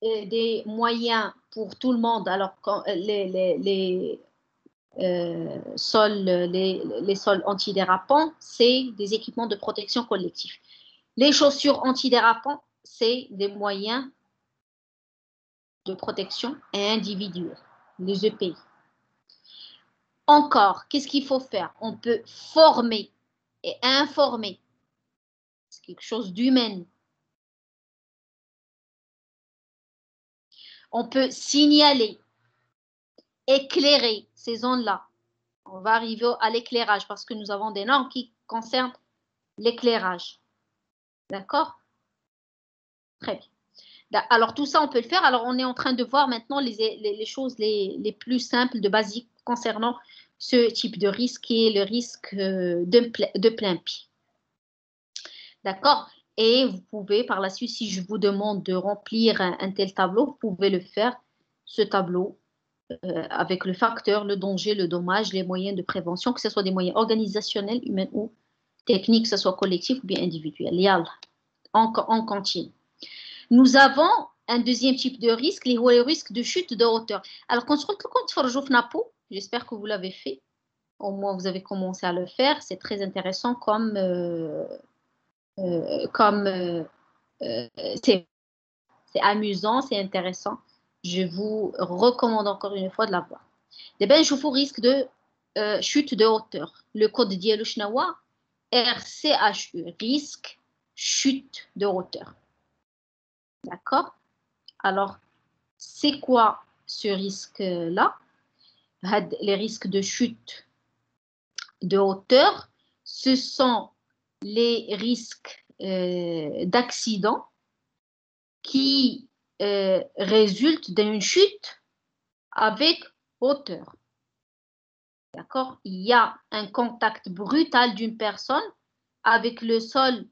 Speaker 1: des moyens pour tout le monde, alors quand les sols, les sols antidérapants, c'est des équipements de protection collective. Les chaussures antidérapants, c'est des moyens de protection individuelle, les EPI. Encore, qu'est-ce qu'il faut faire? On peut former et informer. C'est quelque chose d'humain. On peut signaler, éclairer ces zones-là. On va arriver à l'éclairage parce que nous avons des normes qui concernent l'éclairage. D'accord? Très bien. Alors, tout ça, on peut le faire. Alors, on est en train de voir maintenant les choses les plus simples, de basiques concernant ce type de risque qui est le risque de plein pied. D'accord? Et vous pouvez, par la suite, si je vous demande de remplir un tel tableau, vous pouvez le faire, ce tableau, avec le facteur, le danger, le dommage, les moyens de prévention, que ce soit des moyens organisationnels, humains ou techniques, que ce soit collectif ou bien individuel. Yalla, on continue. Nous avons un deuxième type de risque, les risques de chute de hauteur. Alors, quand j'espère que vous l'avez fait. Au moins, vous avez commencé à le faire. C'est très intéressant comme c'est amusant, c'est intéressant. Je vous recommande encore une fois de la voir. Je vous risque de chute de hauteur. Le code ديالو شنو هو RCHU, risque chute de hauteur. D'accord? Alors, c'est quoi ce risque-là? Les risques de chute de hauteur, ce sont les risques d'accident qui résultent d'une chute avec hauteur. D'accord? Il y a un contact brutal d'une personne avec le sol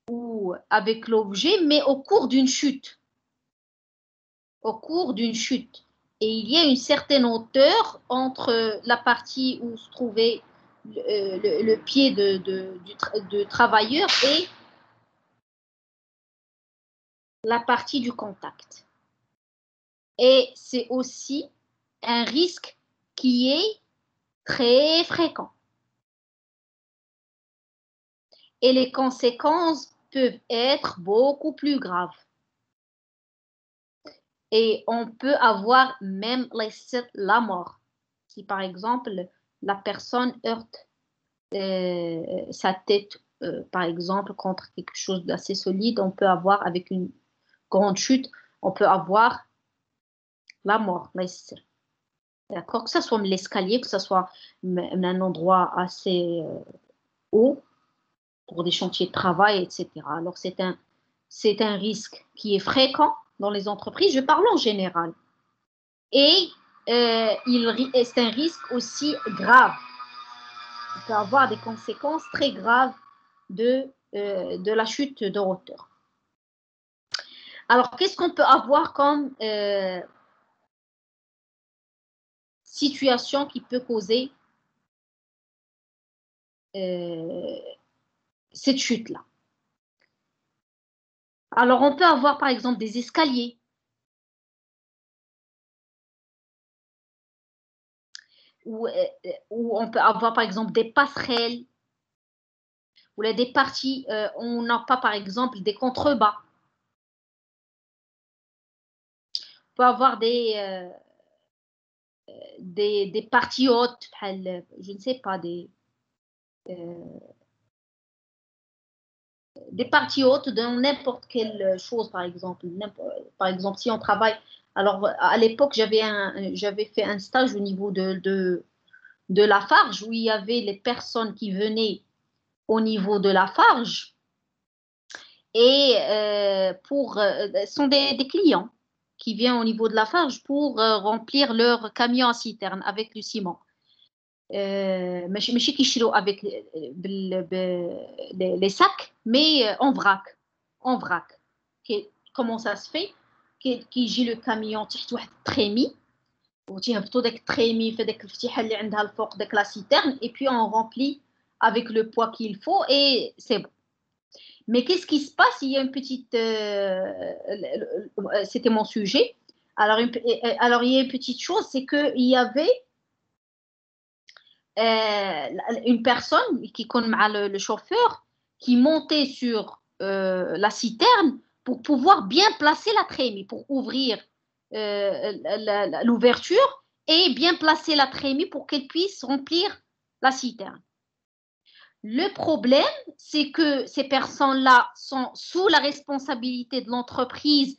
Speaker 1: ou avec l'objet, mais au cours d'une chute. Au cours d'une chute. Et il y a une certaine hauteur entre la partie où se trouvait le pied du travailleur et la partie du contact. Et c'est aussi un risque qui est très fréquent. Et les conséquences peuvent être beaucoup plus graves. Et on peut avoir même la mort. Si par exemple, la personne heurte sa tête, par exemple, contre quelque chose d'assez solide, on peut avoir, avec une grande chute, on peut avoir la mort. D'accord? Que ce soit l'escalier, que ce soit un endroit assez haut pour des chantiers de travail, etc. Alors, c'est un risque qui est fréquent dans les entreprises. Je parle en général. Et c'est un risque aussi grave. Il peut avoir des conséquences très graves de la chute de hauteur. Alors, qu'est-ce qu'on peut avoir comme situation qui peut causer cette chute-là. Alors, on peut avoir, par exemple, des escaliers. Ou on peut avoir, par exemple, des passerelles. Ou là, des parties, on n'a pas, par exemple, des contrebas. On peut avoir des parties hautes, je ne sais pas, des parties hautes dans n'importe quelle chose, par exemple. Par exemple, si on travaille. Alors, à l'époque, j'avais fait un stage au niveau de Lafarge où il y avait les personnes qui venaient au niveau de Lafarge et sont des clients qui viennent au niveau de Lafarge pour remplir leur camion à citerne avec du ciment. ماشي كيشيلوا avec les sacs, mais en vrac. Comment ça se fait كيجي le camion تحت واحد التريمي وتيهبطوا داك التريمي في داك الفتيحه اللي عندها الفوق داك لا citerne et puis on remplit avec le poids qu'il faut et c'est bon. Mais qu'est-ce qui se passe? Il y a une petite c'était mon sujet. Alors il y a une petite chose, c'est qu'il y avait une personne qui connaît le chauffeur qui montait sur la citerne pour pouvoir bien placer la trémie, pour ouvrir l'ouverture et bien placer la trémie pour qu'elle puisse remplir la citerne. Le problème, c'est que ces personnes-là sont sous la responsabilité de l'entreprise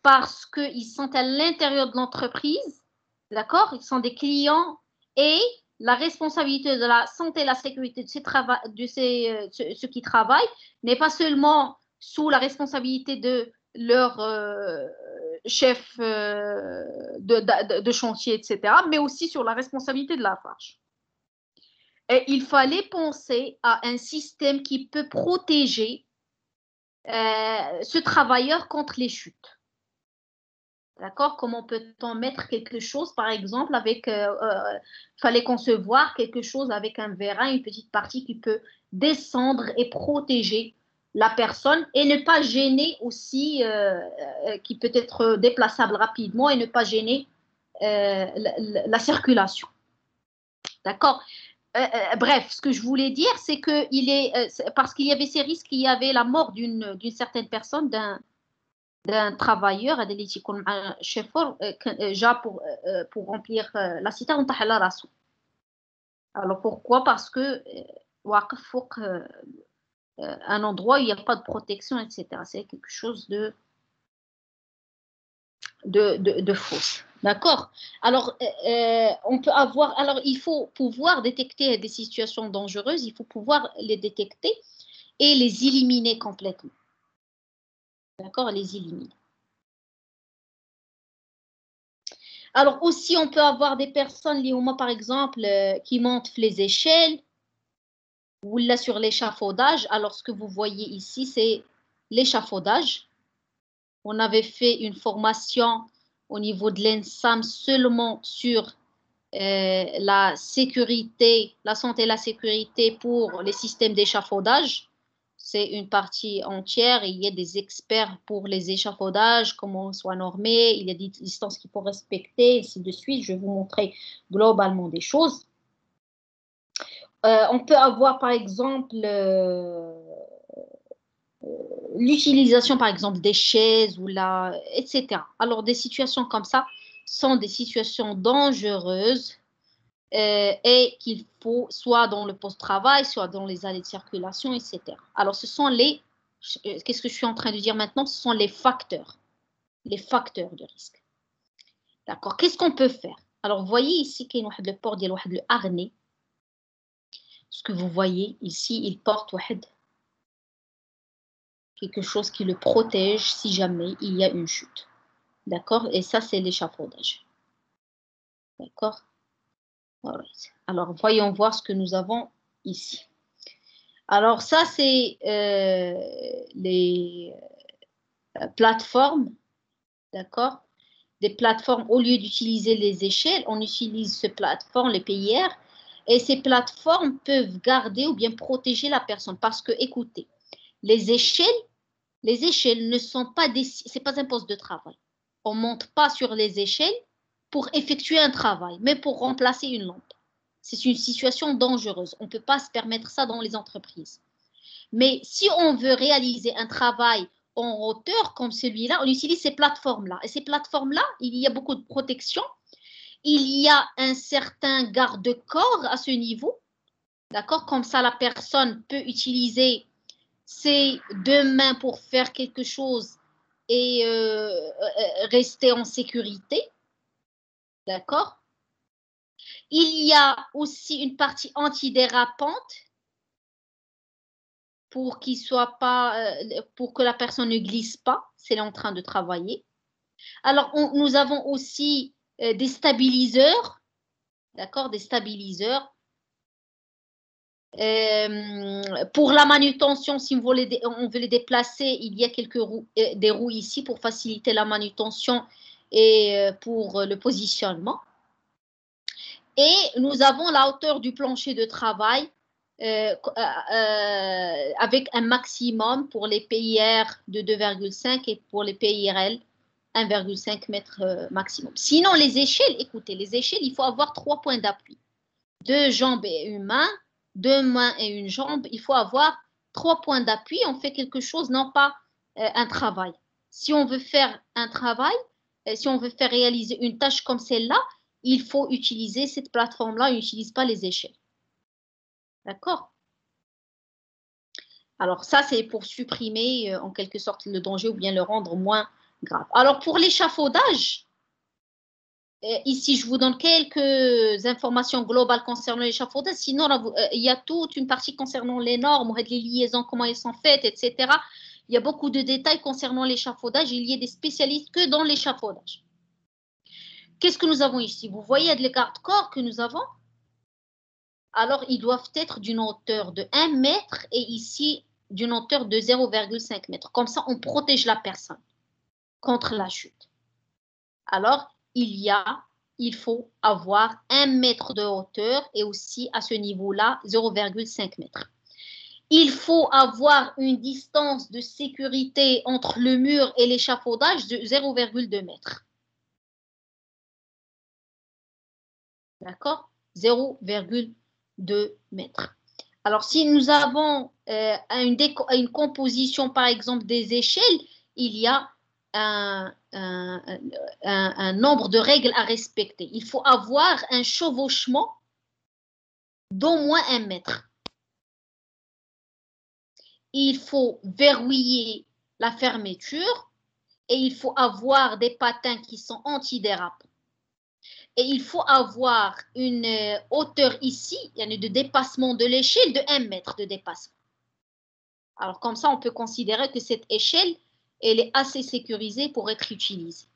Speaker 1: parce qu'ils sont à l'intérieur de l'entreprise, d'accord? Ils sont des clients et la responsabilité de la santé et la sécurité de ceux qui travaillent n'est pas seulement sous la responsabilité de leur chef de chantier, etc., mais aussi sur la responsabilité de la Lafarge. Et il fallait penser à un système qui peut protéger ce travailleur contre les chutes. D'accord? Comment peut-on mettre quelque chose, par exemple, avec. Fallait concevoir quelque chose avec un vérin, une petite partie qui peut descendre et protéger la personne et ne pas gêner aussi, qui peut être déplaçable rapidement et ne pas gêner la circulation. D'accord? Bref, ce que je voulais dire, c'est que parce qu'il y avait ces risques, il y avait la mort d'une certaine personne, d'un travailleur, هذا اللي تيكون مع الشيفور جا pour remplir la citerne طاح على راسو. Alors pourquoi? Parce que واقف فوق un endroit où il n'y a pas de protection, etc. C'est quelque chose de fausse. D'accord? Alors, on peut avoir. Alors, il faut pouvoir détecter des situations dangereuses, il faut pouvoir les détecter et les éliminer complètement. D'accord? Les éliminer. Alors, aussi, on peut avoir des personnes, par exemple, qui montent les échelles ou là sur l'échafaudage. Alors, ce que vous voyez ici, c'est l'échafaudage. On avait fait une formation au niveau de l'ENSAM seulement sur la sécurité, la santé et la sécurité pour les systèmes d'échafaudage. C'est une partie entière. Il y a des experts pour les échafaudages, comment soit normé, il y a des distances qu'il faut respecter, ainsi de suite. Je vais vous montrer globalement des choses. On peut avoir, par exemple, l'utilisation, par exemple, des chaises ou etc. Alors, des situations comme ça sont des situations dangereuses et qu'il faut soit dans le post-travail, soit dans les allées de circulation, etc. Alors, ce sont qu'est-ce que je suis en train de dire maintenant? Ce sont les facteurs de risque. D'accord? Qu'est-ce qu'on peut faire? Alors, vous voyez ici qu'il y a le port, il y a le harnais. Ce que vous voyez ici, il porte quelque chose qui le protège si jamais il y a une chute. D'accord? Et ça, c'est l'échafaudage. D'accord? Alright. Alors, voyons voir ce que nous avons ici. Alors, ça, c'est les plateformes. D'accord? Des plateformes, au lieu d'utiliser les échelles, on utilise ces plateformes, les PIR, Et ces plateformes peuvent garder ou bien protéger la personne. Parce que, écoutez, les échelles ne sont pas c'est pas un poste de travail. On ne monte pas sur les échelles pour effectuer un travail, mais pour remplacer une lampe. C'est une situation dangereuse. On ne peut pas se permettre ça dans les entreprises. Mais si on veut réaliser un travail en hauteur comme celui-là, on utilise ces plateformes-là. Et ces plateformes-là, il y a beaucoup de protection. Il y a un certain garde-corps à ce niveau. D'accord? Comme ça, la personne peut utiliser ses deux mains pour faire quelque chose et rester en sécurité. D'accord? Il y a aussi une partie antidérapante pour qu'il soit pas, pour que la personne ne glisse pas, si elle est en train de travailler. Alors, nous avons aussi des stabiliseurs, d'accord, des stabiliseurs. Pour la manutention, si on veut les déplacer, il y a quelques roues, des roues ici pour faciliter la manutention et pour le positionnement. Et nous avons la hauteur du plancher de travail avec un maximum pour les PIR de 2,5 et pour les PIRL 1,5 mètres maximum. Sinon, les échelles, écoutez, les échelles, il faut avoir 3 points d'appui. 2 jambes et une main, 2 mains et une jambe. Il faut avoir 3 points d'appui. On fait quelque chose, non pas un travail. Si on veut faire un travail, si on veut faire réaliser une tâche comme celle-là, il faut utiliser cette plateforme-là. On n'utilise pas les échelles. D'accord? Alors ça, c'est pour supprimer en quelque sorte le danger ou bien le rendre moins grave. Alors pour l'échafaudage, ici, je vous donne quelques informations globales concernant l'échafaudage. Sinon, là, il y a toute une partie concernant les normes, les liaisons, comment elles sont faites, etc. Il y a beaucoup de détails concernant l'échafaudage. Il y a des spécialistes que dans l'échafaudage. Qu'est-ce que nous avons ici? Vous voyez les garde-corps que nous avons? Alors, ils doivent être d'une hauteur de 1 mètre et ici, d'une hauteur de 0,5 mètre. Comme ça, on protège la personne contre la chute. Alors, il faut avoir 1 mètre de hauteur et aussi à ce niveau-là, 0,5 mètre. Il faut avoir une distance de sécurité entre le mur et l'échafaudage de 0,2 mètre. D'accord? 0,2 mètres. Alors, si nous avons une composition, par exemple, des échelles, il y a un nombre de règles à respecter. Il faut avoir un chevauchement d'au moins 1 mètre. Il faut verrouiller la fermeture et il faut avoir des patins qui sont antidérapants. Et il faut avoir une hauteur ici, de dépassement de l'échelle de 1 mètre de dépassement. Alors comme ça, on peut considérer que cette échelle, elle est assez sécurisée pour être utilisée.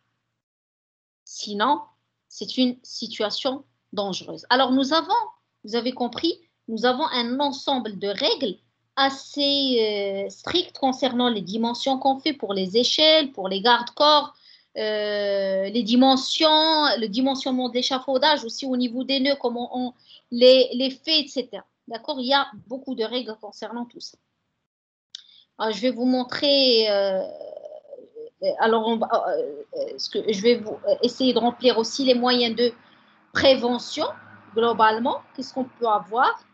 Speaker 1: Sinon, c'est une situation dangereuse. Alors vous avez compris, nous avons un ensemble de règles assez strictes concernant les dimensions qu'on fait pour les échelles, pour les garde-corps, les dimensions, le dimensionnement de l'échafaudage aussi au niveau des nœuds, comment on les fait, etc. D'accord? Il y a beaucoup de règles concernant tout ça. Alors, je vais vous montrer. Alors, je vais vous essayer de remplir aussi les moyens de prévention globalement. Qu'est-ce qu'on peut avoir?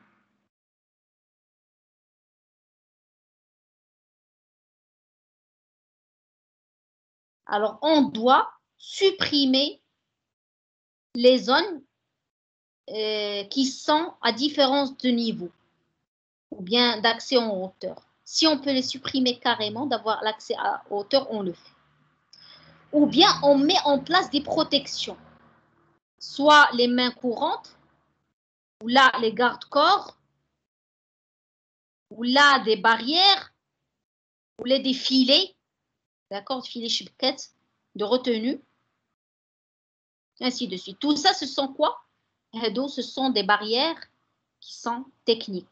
Speaker 1: Alors, on doit supprimer les zones qui sont à différence de niveau ou bien d'accès en hauteur. Si on peut les supprimer carrément, d'avoir l'accès à hauteur, on le fait. Ou bien on met en place des protections, soit les mains courantes, ou là les garde-corps, ou là des barrières, ou là des filets, d'accord, filets chibquettes de retenue, ainsi de suite. Tout ça, ce sont quoi? Ce sont des barrières qui sont techniques.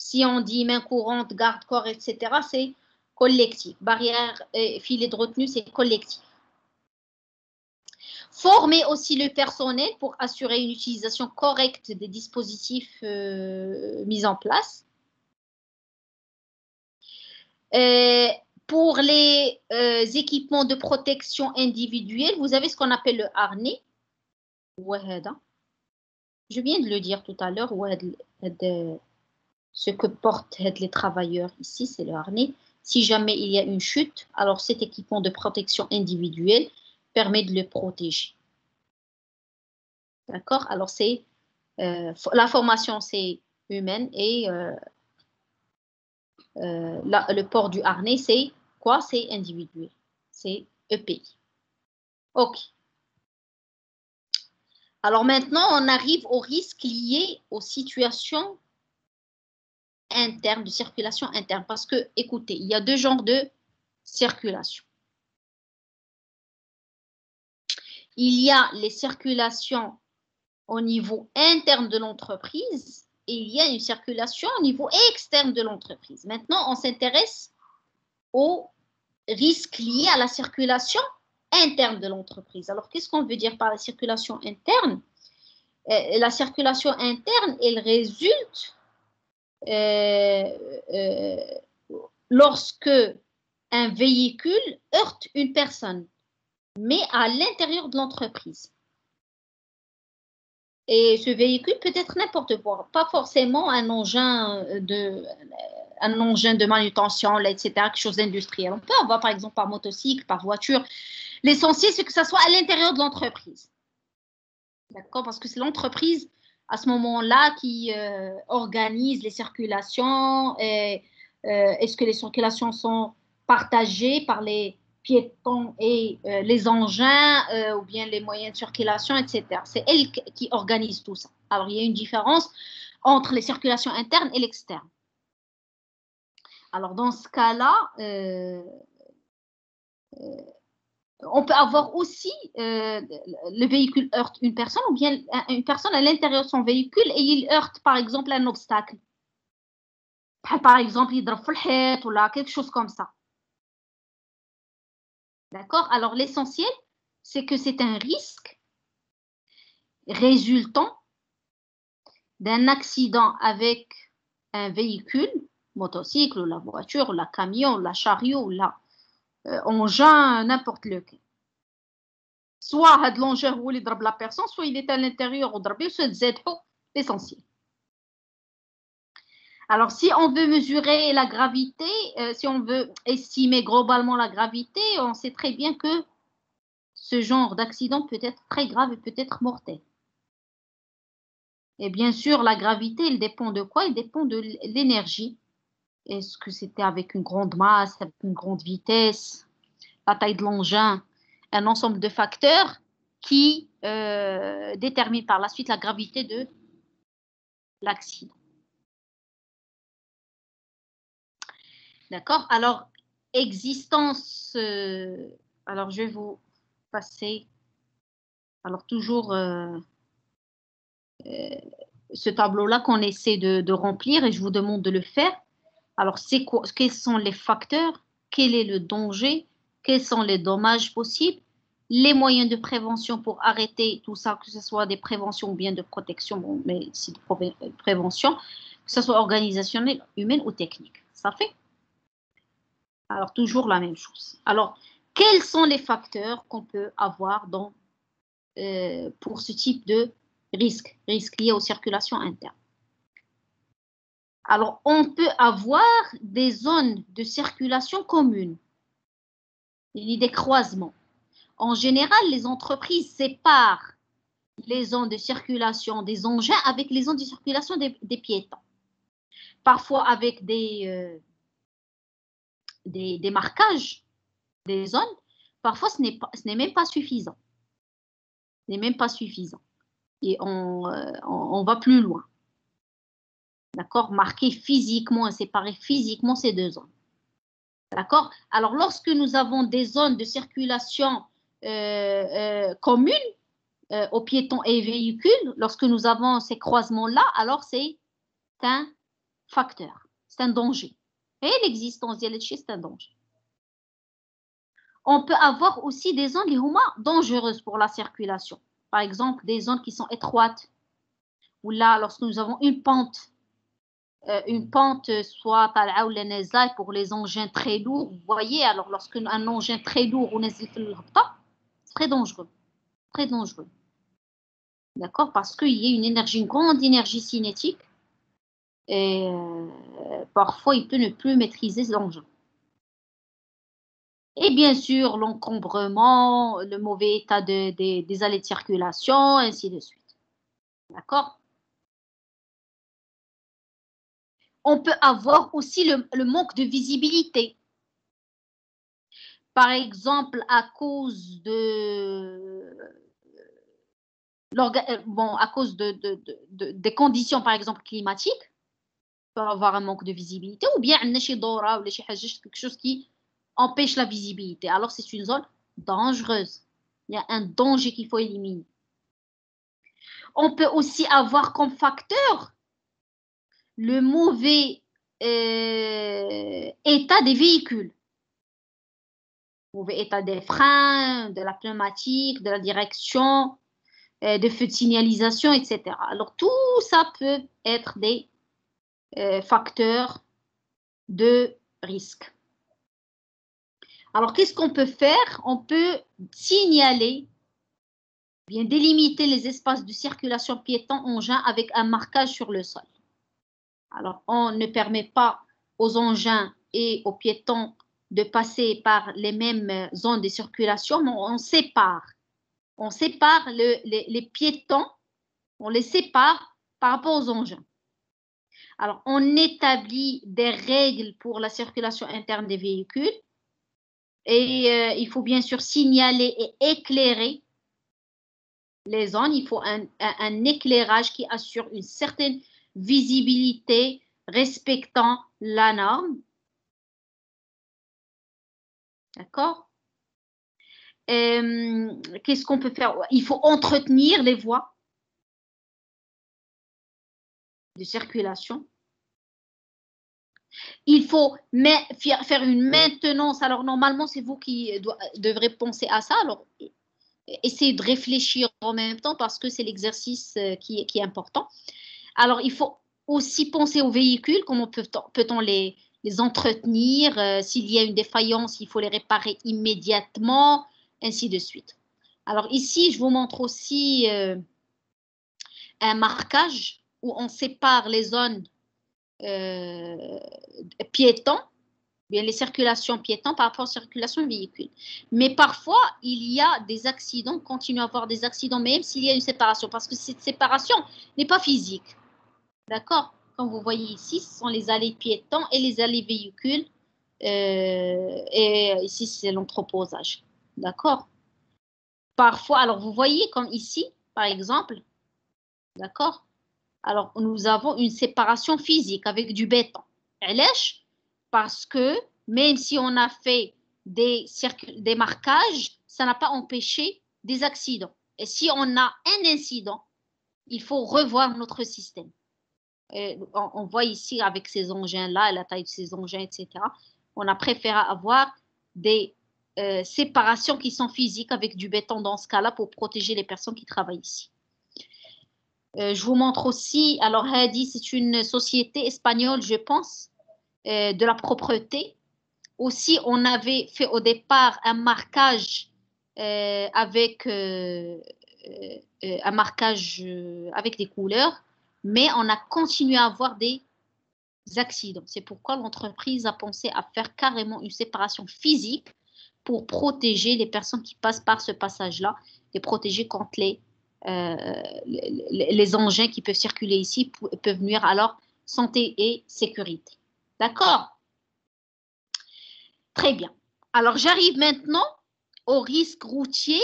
Speaker 1: Si on dit main courante, garde-corps, etc., c'est collectif. Barrière et filet de retenue, c'est collectif. Former aussi le personnel pour assurer une utilisation correcte des dispositifs mis en place. Pour les équipements de protection individuelle, vous avez ce qu'on appelle le harnais. Je viens de le dire tout à l'heure, ce que portent les travailleurs ici, c'est le harnais. Si jamais il y a une chute, alors cet équipement de protection individuelle permet de le protéger. D'accord? Alors, c'est la formation, c'est humaine et le port du harnais, c'est quoi? C'est individuel. C'est EPI. OK. Alors maintenant, on arrive aux risques liés aux situations internes, de circulation interne. Parce que, écoutez, il y a deux genres de circulation. Il y a les circulations au niveau interne de l'entreprise et il y a une circulation au niveau externe de l'entreprise. Maintenant, on s'intéresse aux risques liés à la circulation interne de l'entreprise. Alors, qu'est-ce qu'on veut dire par la circulation interne? La circulation interne, elle résulte lorsque un véhicule heurte une personne, mais à l'intérieur de l'entreprise. Et ce véhicule peut être n'importe quoi, pas forcément un engin de manutention, etc., quelque chose d'industriel. On peut avoir, par exemple, par motocycle, par voiture. L'essentiel, c'est que ça soit à l'intérieur de l'entreprise. D'accord? Parce que c'est l'entreprise, à ce moment-là, qui organise les circulations. Est-ce que les circulations sont partagées par les piétons et les engins ou bien les moyens de circulation, etc. C'est elle qui organise tout ça. Alors, il y a une différence entre les circulations internes et l'externe. Alors, dans ce cas-là, on peut avoir aussi le véhicule heurte une personne ou bien une personne à l'intérieur de son véhicule et il heurte, par exemple, un obstacle. Par exemple, il drop le ou quelque chose comme ça. D'accord? Alors, l'essentiel, c'est que c'est un risque résultant d'un accident avec un véhicule, motocycle, ou la voiture, ou la camion, ou la chariot, ou la engin, n'importe lequel. Soit l'engin où il drape la personne, soit il est à l'intérieur ou drapé, soit l'essentiel. Alors, si on veut mesurer la gravité, si on veut estimer globalement la gravité, on sait très bien que ce genre d'accident peut être très grave et peut être mortel. Et bien sûr, la gravité, elle dépend de quoi? Elle dépend de l'énergie. Est-ce que c'était avec une grande masse, avec une grande vitesse, la taille de l'engin, un ensemble de facteurs qui déterminent par la suite la gravité de l'accident. D'accord? Alors, existence, alors je vais vous passer, alors toujours ce tableau-là qu'on essaie de remplir et je vous demande de le faire. Alors, c'est quoi, quels sont les facteurs? Quel est le danger? Quels sont les dommages possibles? Les moyens de prévention pour arrêter tout ça, que ce soit des préventions ou bien de protection, bon, mais c'est de prévention, que ce soit organisationnel, humaine ou technique. Ça fait? Alors, toujours la même chose. Alors, quels sont les facteurs qu'on peut avoir pour ce type de risque lié aux circulations internes? Alors, on peut avoir des zones de circulation communes. Il y a des croisements. En général, les entreprises séparent les zones de circulation des engins avec les zones de circulation des piétons. Parfois avec des marquages des zones. Parfois, ce n'est même pas suffisant. Ce n'est même pas suffisant. Et on va plus loin. D'accord? Marquer physiquement, séparer physiquement ces deux zones. D'accord? Alors, lorsque nous avons des zones de circulation communes aux piétons et véhicules, lorsque nous avons ces croisements-là, alors c'est un facteur, c'est un danger. Et l'existence de l'ETC, c'est un danger. On peut avoir aussi des zones dangereuses pour la circulation. Par exemple, des zones qui sont étroites, ou là, lorsque nous avons une pente, soit pour les engins très lourds, vous voyez, alors lorsqu'un engin très lourd ou c'est très dangereux, très dangereux. D'accord? Parce qu'il y a une grande énergie cinétique et parfois il peut ne plus maîtriser l'engin. Et bien sûr, l'encombrement, le mauvais état des allées de circulation, ainsi de suite. D'accord? On peut avoir aussi le manque de visibilité. Par exemple, à cause des conditions, par exemple, climatiques, on peut avoir un manque de visibilité, ou bien quelque chose qui empêche la visibilité. Alors, c'est une zone dangereuse. Il y a un danger qu'il faut éliminer. On peut aussi avoir comme facteur le mauvais état des véhicules. Mauvais état des freins, de la pneumatique, de la direction, de feux de signalisation, etc. Alors, tout ça peut être des facteurs de risque. Alors, qu'est-ce qu'on peut faire? On peut signaler, bien délimiter les espaces de circulation piéton-engin avec un marquage sur le sol. Alors, on ne permet pas aux engins et aux piétons de passer par les mêmes zones de circulation, mais on sépare. On sépare les piétons, on les sépare par rapport aux engins. Alors, on établit des règles pour la circulation interne des véhicules et il faut bien sûr signaler et éclairer les zones. Il faut un éclairage qui assure une certaine visibilité respectant la norme. D'accord? Qu'est-ce qu'on peut faire? Il faut entretenir les voies de circulation. Il faut faire une maintenance. Alors, normalement, c'est vous qui devrez penser à ça. Alors, essayez de réfléchir en même temps parce que c'est l'exercice qui est important. Alors, il faut aussi penser aux véhicules, comment peut-on les entretenir, s'il y a une défaillance, il faut les réparer immédiatement, ainsi de suite. Alors ici, je vous montre aussi un marquage où on sépare les zones piétons, bien les circulations piétons par rapport aux circulations véhicules. Mais parfois, il y a des accidents, on continue à avoir des accidents, même s'il y a une séparation, parce que cette séparation n'est pas physique. D'accord? Comme vous voyez ici, ce sont les allées piétons et les allées véhicules. Et ici, c'est l'entreposage. D'accord? Parfois, alors vous voyez comme ici, par exemple, d'accord? Alors, nous avons une séparation physique avec du béton. Parce que même si on a fait des marquages, ça n'a pas empêché des accidents. Et si on a un incident, il faut revoir notre système. On voit ici avec ces engins-là, la taille de ces engins, etc. On a préféré avoir des séparations qui sont physiques avec du béton dans ce cas-là pour protéger les personnes qui travaillent ici. Je vous montre aussi, alors Hadi, c'est une société espagnole, je pense, de la propreté. Aussi, on avait fait au départ un marquage avec avec des couleurs, mais on a continué à avoir des accidents. C'est pourquoi l'entreprise a pensé à faire carrément une séparation physique pour protéger les personnes qui passent par ce passage-là, les protéger contre les engins qui peuvent circuler ici, peuvent nuire à leur santé et sécurité. D'accord? Très bien. Alors, j'arrive maintenant au risque routier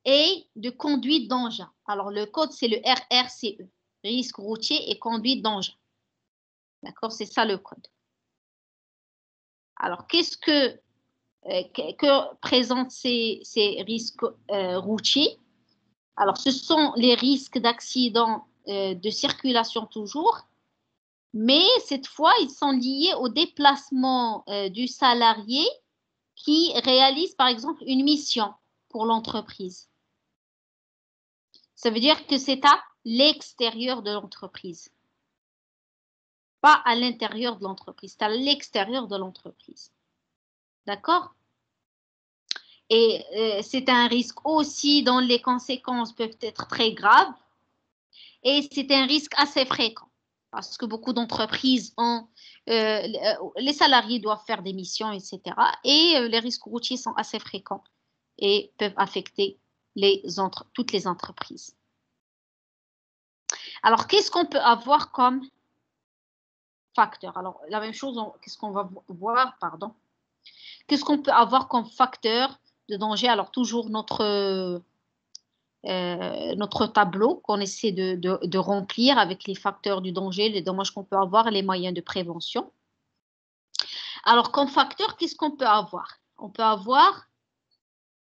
Speaker 1: et de conduite d'engin. Alors, le code, c'est le RRCE, risque routier et conduite d'engin. D'accord? C'est ça le code. Alors, qu'est-ce que présentent ces risques routiers? Alors, ce sont les risques d'accident de circulation toujours, mais cette fois, ils sont liés au déplacement du salarié qui réalise par exemple une mission pour l'entreprise. Ça veut dire que c'est à l'extérieur de l'entreprise, pas à l'intérieur de l'entreprise, c'est à l'extérieur de l'entreprise. D'accord? Et c'est un risque aussi dont les conséquences peuvent être très graves et c'est un risque assez fréquent parce que beaucoup d'entreprises ont, les salariés doivent faire des missions, etc. Et les risques routiers sont assez fréquents et peuvent affecter toutes les entreprises. Alors, qu'est-ce qu'on peut avoir comme facteur? Alors, la même chose, qu'est-ce qu'on va voir, pardon. Qu'est-ce qu'on peut avoir comme facteur de danger? Alors, toujours notre tableau qu'on essaie de remplir avec les facteurs du danger, les dommages qu'on peut avoir et les moyens de prévention. Alors, comme facteur, qu'est-ce qu'on peut avoir? On peut avoir,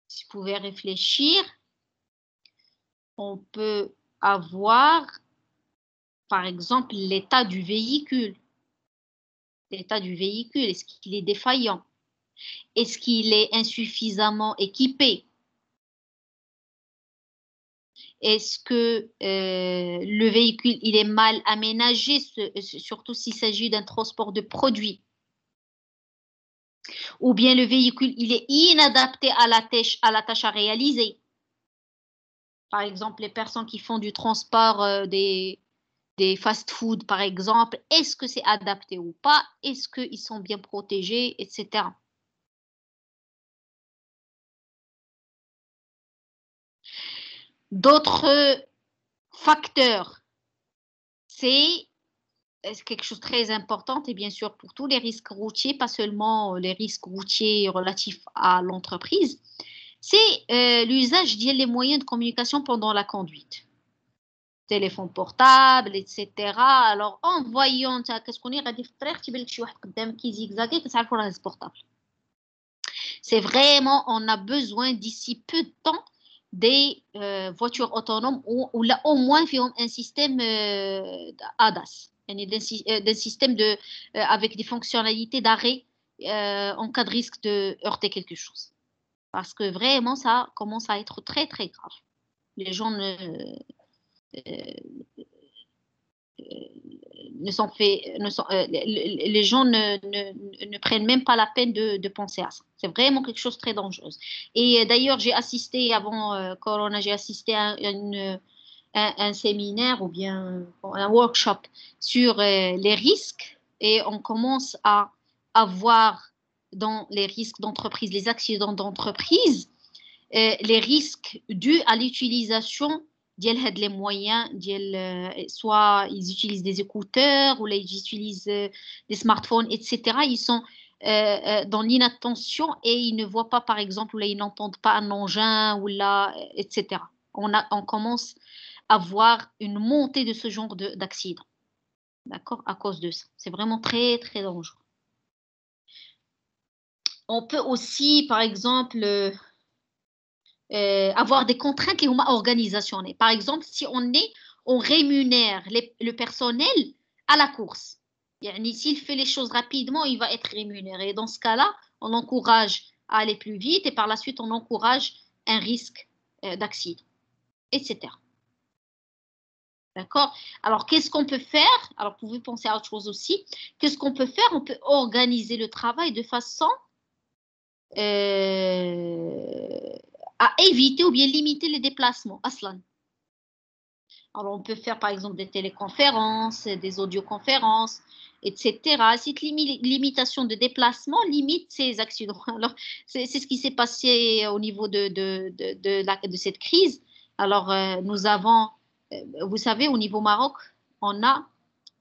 Speaker 1: si vous pouvez réfléchir, on peut avoir, par exemple, l'état du véhicule. L'état du véhicule, est-ce qu'il est défaillant? Est-ce qu'il est insuffisamment équipé? Est-ce que le véhicule il est mal aménagé, surtout s'il s'agit d'un transport de produits? Ou bien le véhicule il est inadapté à la tâche à réaliser? Par exemple, les personnes qui font du transport des fast-food, par exemple, est-ce que c'est adapté ou pas? Est-ce qu'ils sont bien protégés, etc. D'autres facteurs, c'est quelque chose de très important et bien sûr pour tous les risques routiers, pas seulement les risques routiers relatifs à l'entreprise, c'est l'usage des moyens de communication pendant la conduite. Téléphone portable, etc. Alors en voyant qu'est-ce qu'on est portable. C'est vraiment, on a besoin d'ici peu de temps des voitures autonomes ou là au moins un système ADAS, d'un système avec des fonctionnalités d'arrêt en cas de risque de heurter quelque chose. Parce que vraiment, ça commence à être très, très grave. Les gens les gens ne prennent même pas la peine de penser à ça. C'est vraiment quelque chose de très dangereux. Et d'ailleurs, j'ai assisté avant Corona, j'ai assisté à un séminaire ou bien un workshop sur les risques et on commence à avoir dans les risques d'entreprise, les accidents d'entreprise, les risques dus à l'utilisation les moyens, soit ils utilisent des écouteurs ou là, ils utilisent des smartphones, etc. Ils sont dans l'inattention et ils ne voient pas, par exemple, ou là, ils n'entendent pas un engin, ou là, etc. On commence à voir une montée de ce genre d'accident, d'accord, à cause de ça. C'est vraiment très, très dangereux. On peut aussi, par exemple, avoir des contraintes qui sont organisationnelles. Par exemple, si on rémunère le personnel à la course. S'il fait les choses rapidement, il va être rémunéré. Dans ce cas-là, on encourage à aller plus vite et par la suite, on encourage un risque d'accident, etc. D'accord? Alors, qu'est-ce qu'on peut faire? Alors, vous pouvez penser à autre chose aussi. Qu'est-ce qu'on peut faire? On peut organiser le travail de façon à éviter ou bien limiter les déplacements. Aslan. Alors, on peut faire par exemple des téléconférences, des audioconférences, etc. Cette limitation de déplacement limite ces accidents. Alors, c'est ce qui s'est passé au niveau de cette crise. Alors, nous avons, vous savez, au niveau Maroc, on a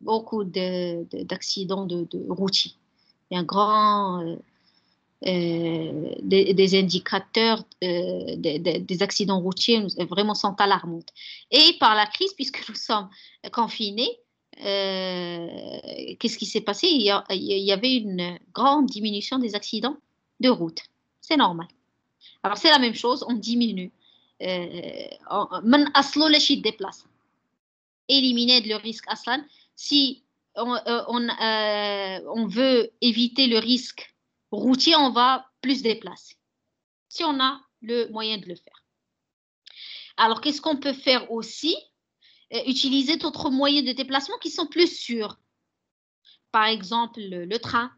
Speaker 1: beaucoup d'accidents de routiers. Il y a un grand des indicateurs des accidents routiers vraiment sont alarmants. Et par la crise, puisque nous sommes confinés, qu'est-ce qui s'est passé? Il y avait une grande diminution des accidents de route. C'est normal. Alors c'est la même chose, on diminue. Les déplace. Éliminer le risque aslan. Si on veut éviter le risque routier, on va plus déplacer, si on a le moyen de le faire. Alors, qu'est-ce qu'on peut faire aussi? Utiliser d'autres moyens de déplacement qui sont plus sûrs. Par exemple, le train.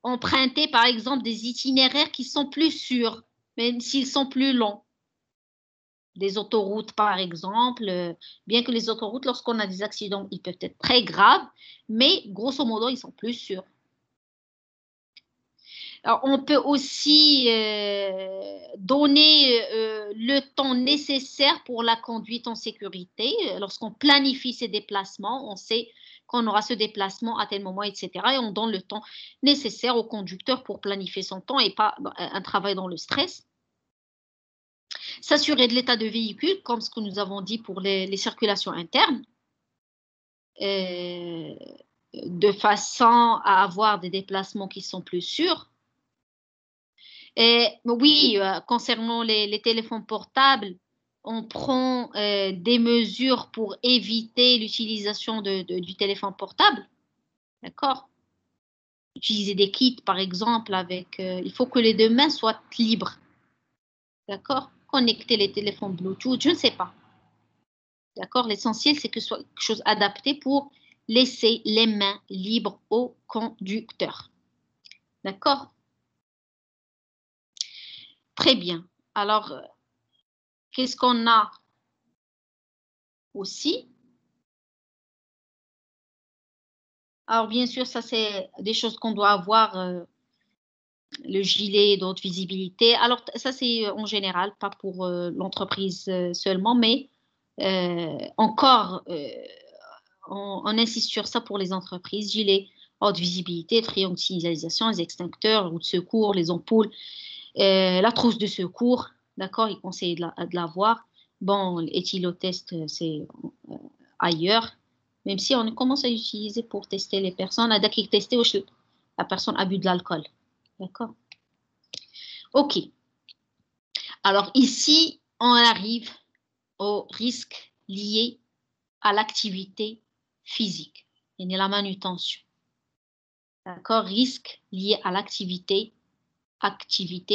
Speaker 1: Emprunter, par exemple, des itinéraires qui sont plus sûrs, même s'ils sont plus longs. Des autoroutes, par exemple, bien que les autoroutes, lorsqu'on a des accidents, ils peuvent être très graves, mais grosso modo, ils sont plus sûrs. Alors, on peut aussi donner le temps nécessaire pour la conduite en sécurité. Lorsqu'on planifie ses déplacements, on sait qu'on aura ce déplacement à tel moment, etc. Et on donne le temps nécessaire au conducteur pour planifier son temps et pas un travail dans le stress. S'assurer de l'état de véhicule, comme ce que nous avons dit pour les circulations internes, de façon à avoir des déplacements qui sont plus sûrs. Et oui, concernant les téléphones portables, on prend des mesures pour éviter l'utilisation du téléphone portable. D'accord? Utiliser des kits, par exemple, avec... il faut que les deux mains soient libres. D'accord? Connecter les téléphones Bluetooth, je ne sais pas. D'accord? L'essentiel, c'est que ce soit quelque chose adapté pour laisser les mains libres au conducteur. D'accord? Très bien. Alors, qu'est-ce qu'on a aussi? Alors, bien sûr, ça, c'est des choses qu'on doit avoir, le gilet d'haute visibilité. Alors, ça, c'est en général, pas pour l'entreprise seulement, mais encore, on insiste sur ça pour les entreprises. Gilet haute visibilité, triangle de signalisation, les extincteurs, roue de secours, les ampoules, la trousse de secours. D'accord, il conseille de l'avoir. Bon, l'éthylotest, c'est ailleurs. Même si on commence à l'utiliser pour tester les personnes, à tester la personne a bu de l'alcool. D'accord? OK. Alors ici, on arrive aux risques liés à l'activité physique et la manutention. D'accord? Risques liés à l'activité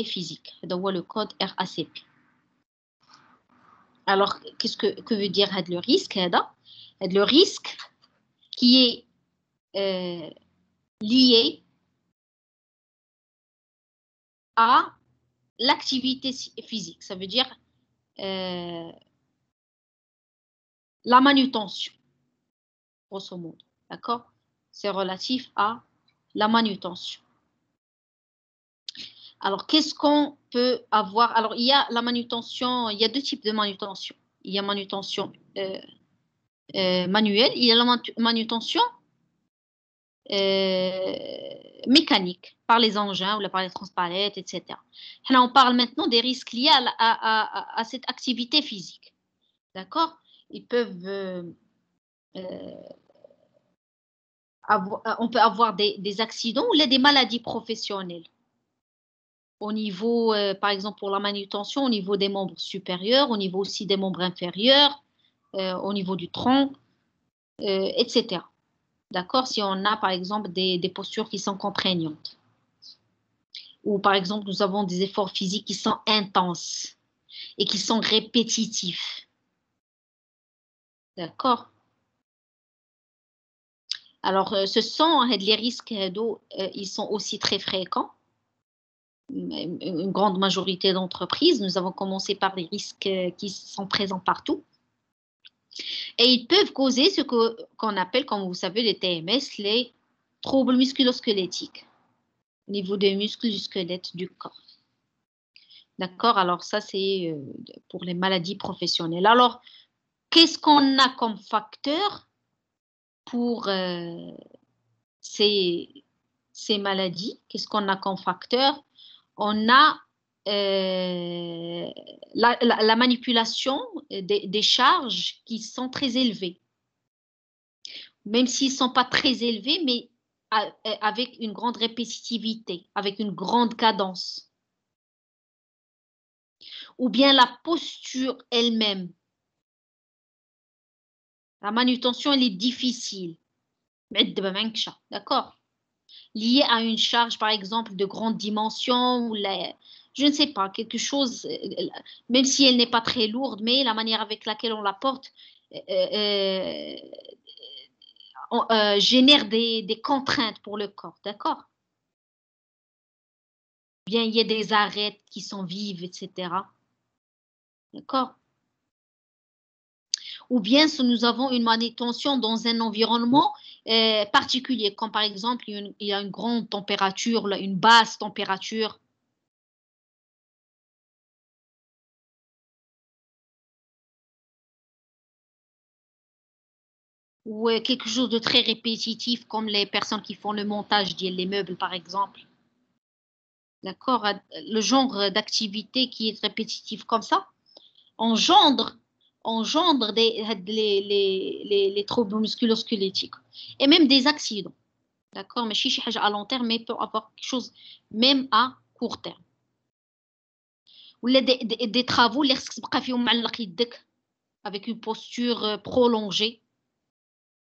Speaker 1: physique. C'est le code RACP. Alors, qu'est-ce que veut dire le risque? Le risque qui est lié à l'activité physique. Ça veut dire la manutention, grosso modo. D'accord? C'est relatif à la manutention. Alors, qu'est-ce qu'on peut avoir? Alors, il y a la manutention, il y a deux types de manutention. Il y a manutention manuelle, il y a la manutention mécanique par les engins ou par les transpalettes, etc. Là, on parle maintenant des risques liés à cette activité physique. D'accord? Ils peuvent on peut avoir des accidents ou des maladies professionnelles. Au niveau, par exemple, pour la manutention, au niveau des membres supérieurs, au niveau aussi des membres inférieurs, au niveau du tronc, etc. D'accord? Si on a, par exemple, des postures qui sont contraignantes. Ou, par exemple, nous avons des efforts physiques qui sont intenses et qui sont répétitifs. D'accord? Alors, ce sont les risques d'eau, ils sont aussi très fréquents. Une grande majorité d'entreprises. Nous avons commencé par des risques qui sont présents partout. Et ils peuvent causer ce qu'on appelle, comme vous savez, les TMS, les troubles musculo-squelettiques, au niveau des muscles du squelette du corps. D'accord? Alors, ça, c'est pour les maladies professionnelles. Alors, qu'est-ce qu'on a comme facteur pour ces maladies? Qu'est-ce qu'on a comme facteur? On a la manipulation des charges qui sont très élevées. Même s'ils ne sont pas très élevés, mais avec une grande répétitivité, avec une grande cadence. Ou bien la posture elle-même. La manutention, elle est difficile. D'accord? lié à une charge, par exemple, de grande dimension, ou je ne sais pas, quelque chose, même si elle n'est pas très lourde, mais la manière avec laquelle on la porte génère des contraintes pour le corps, d'accord? Bien, il y a des arêtes qui sont vives, etc. D'accord? Ou bien si nous avons une manutention dans un environnement particulier, comme par exemple il y a une grande température, une basse température. Ou quelque chose de très répétitif, comme les personnes qui font le montage des meubles, par exemple. D'accord? Le genre d'activité qui est répétitif comme ça engendre, engendre les troubles musculo-squelettiques et même des accidents. D'accord? Mais si à long terme, mais peut avoir quelque chose même à court terme. Ou des travaux avec une posture prolongée.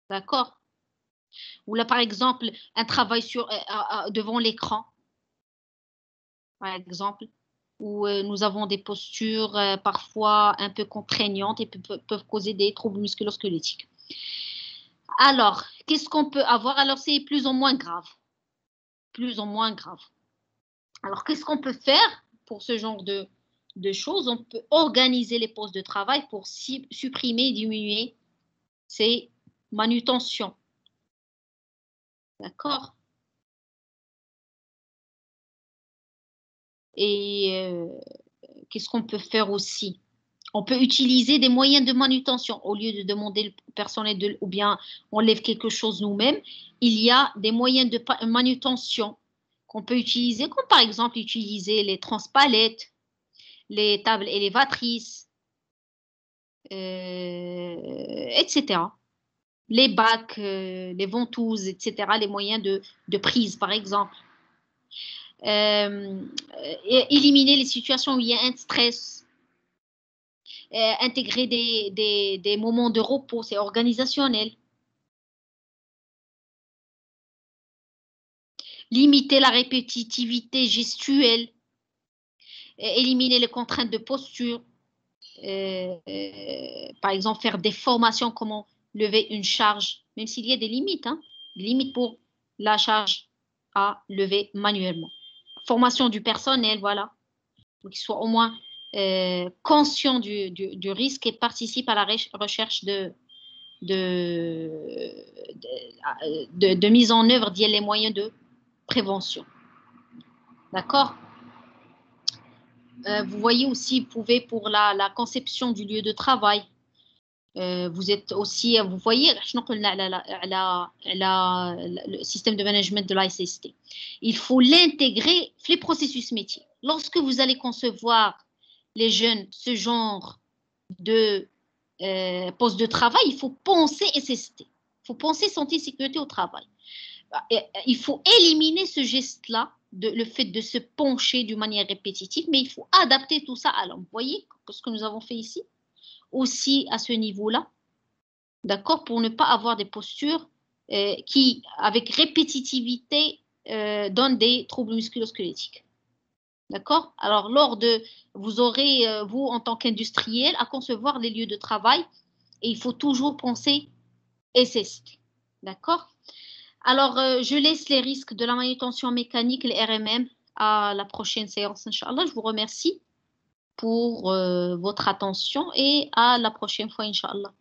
Speaker 1: D'accord? Ou là, par exemple, un travail devant l'écran, par exemple, où nous avons des postures parfois un peu contraignantes et peuvent causer des troubles musculo-squelettiques. Alors, qu'est-ce qu'on peut avoir? Alors, c'est plus ou moins grave. Plus ou moins grave. Alors, qu'est-ce qu'on peut faire pour ce genre de choses? On peut organiser les postes de travail pour supprimer, diminuer ces manutentions. D'accord? Et qu'est-ce qu'on peut faire aussi? On peut utiliser des moyens de manutention au lieu de demander au personnel ou bien on lève quelque chose nous-mêmes. Il y a des moyens de manutention qu'on peut utiliser, comme par exemple utiliser les transpalettes, les tables élévatrices, etc. Les bacs, les ventouses, etc. Les moyens de prise, par exemple. Éliminer les situations où il y a un stress. Intégrer des moments de repos, c'est organisationnel. Limiter la répétitivité gestuelle. Éliminer les contraintes de posture. Par exemple, faire des formations, comment lever une charge, même s'il y a des limites, hein, des limites pour la charge à lever manuellement. Formation du personnel, voilà, pour qu'il soit au moins conscient du risque et participe à la recherche de mise en œuvre des moyens de prévention. D'accord? Vous voyez aussi, vous pouvez pour la conception du lieu de travail, vous êtes aussi, vous voyez, le système de management de l'ICST. Il faut l'intégrer dans les processus métiers. Lorsque vous allez concevoir les jeunes ce genre de poste de travail, il faut penser SST. Il faut penser santé et sécurité au travail. Il faut éliminer ce geste-là, le fait de se pencher d'une manière répétitive, mais il faut adapter tout ça à l'homme. Vous voyez ce que nous avons fait ici? Aussi à ce niveau-là, d'accord, pour ne pas avoir des postures qui, avec répétitivité, donnent des troubles musculo-squelettiques. D'accord? Alors, vous aurez, vous, en tant qu'industriel, à concevoir les lieux de travail et il faut toujours penser SST. D'accord? Alors, je laisse les risques de la manutention mécanique, les RMM, à la prochaine séance, Inch'Allah. Je vous remercie pour votre attention et à la prochaine fois, Inch'Allah.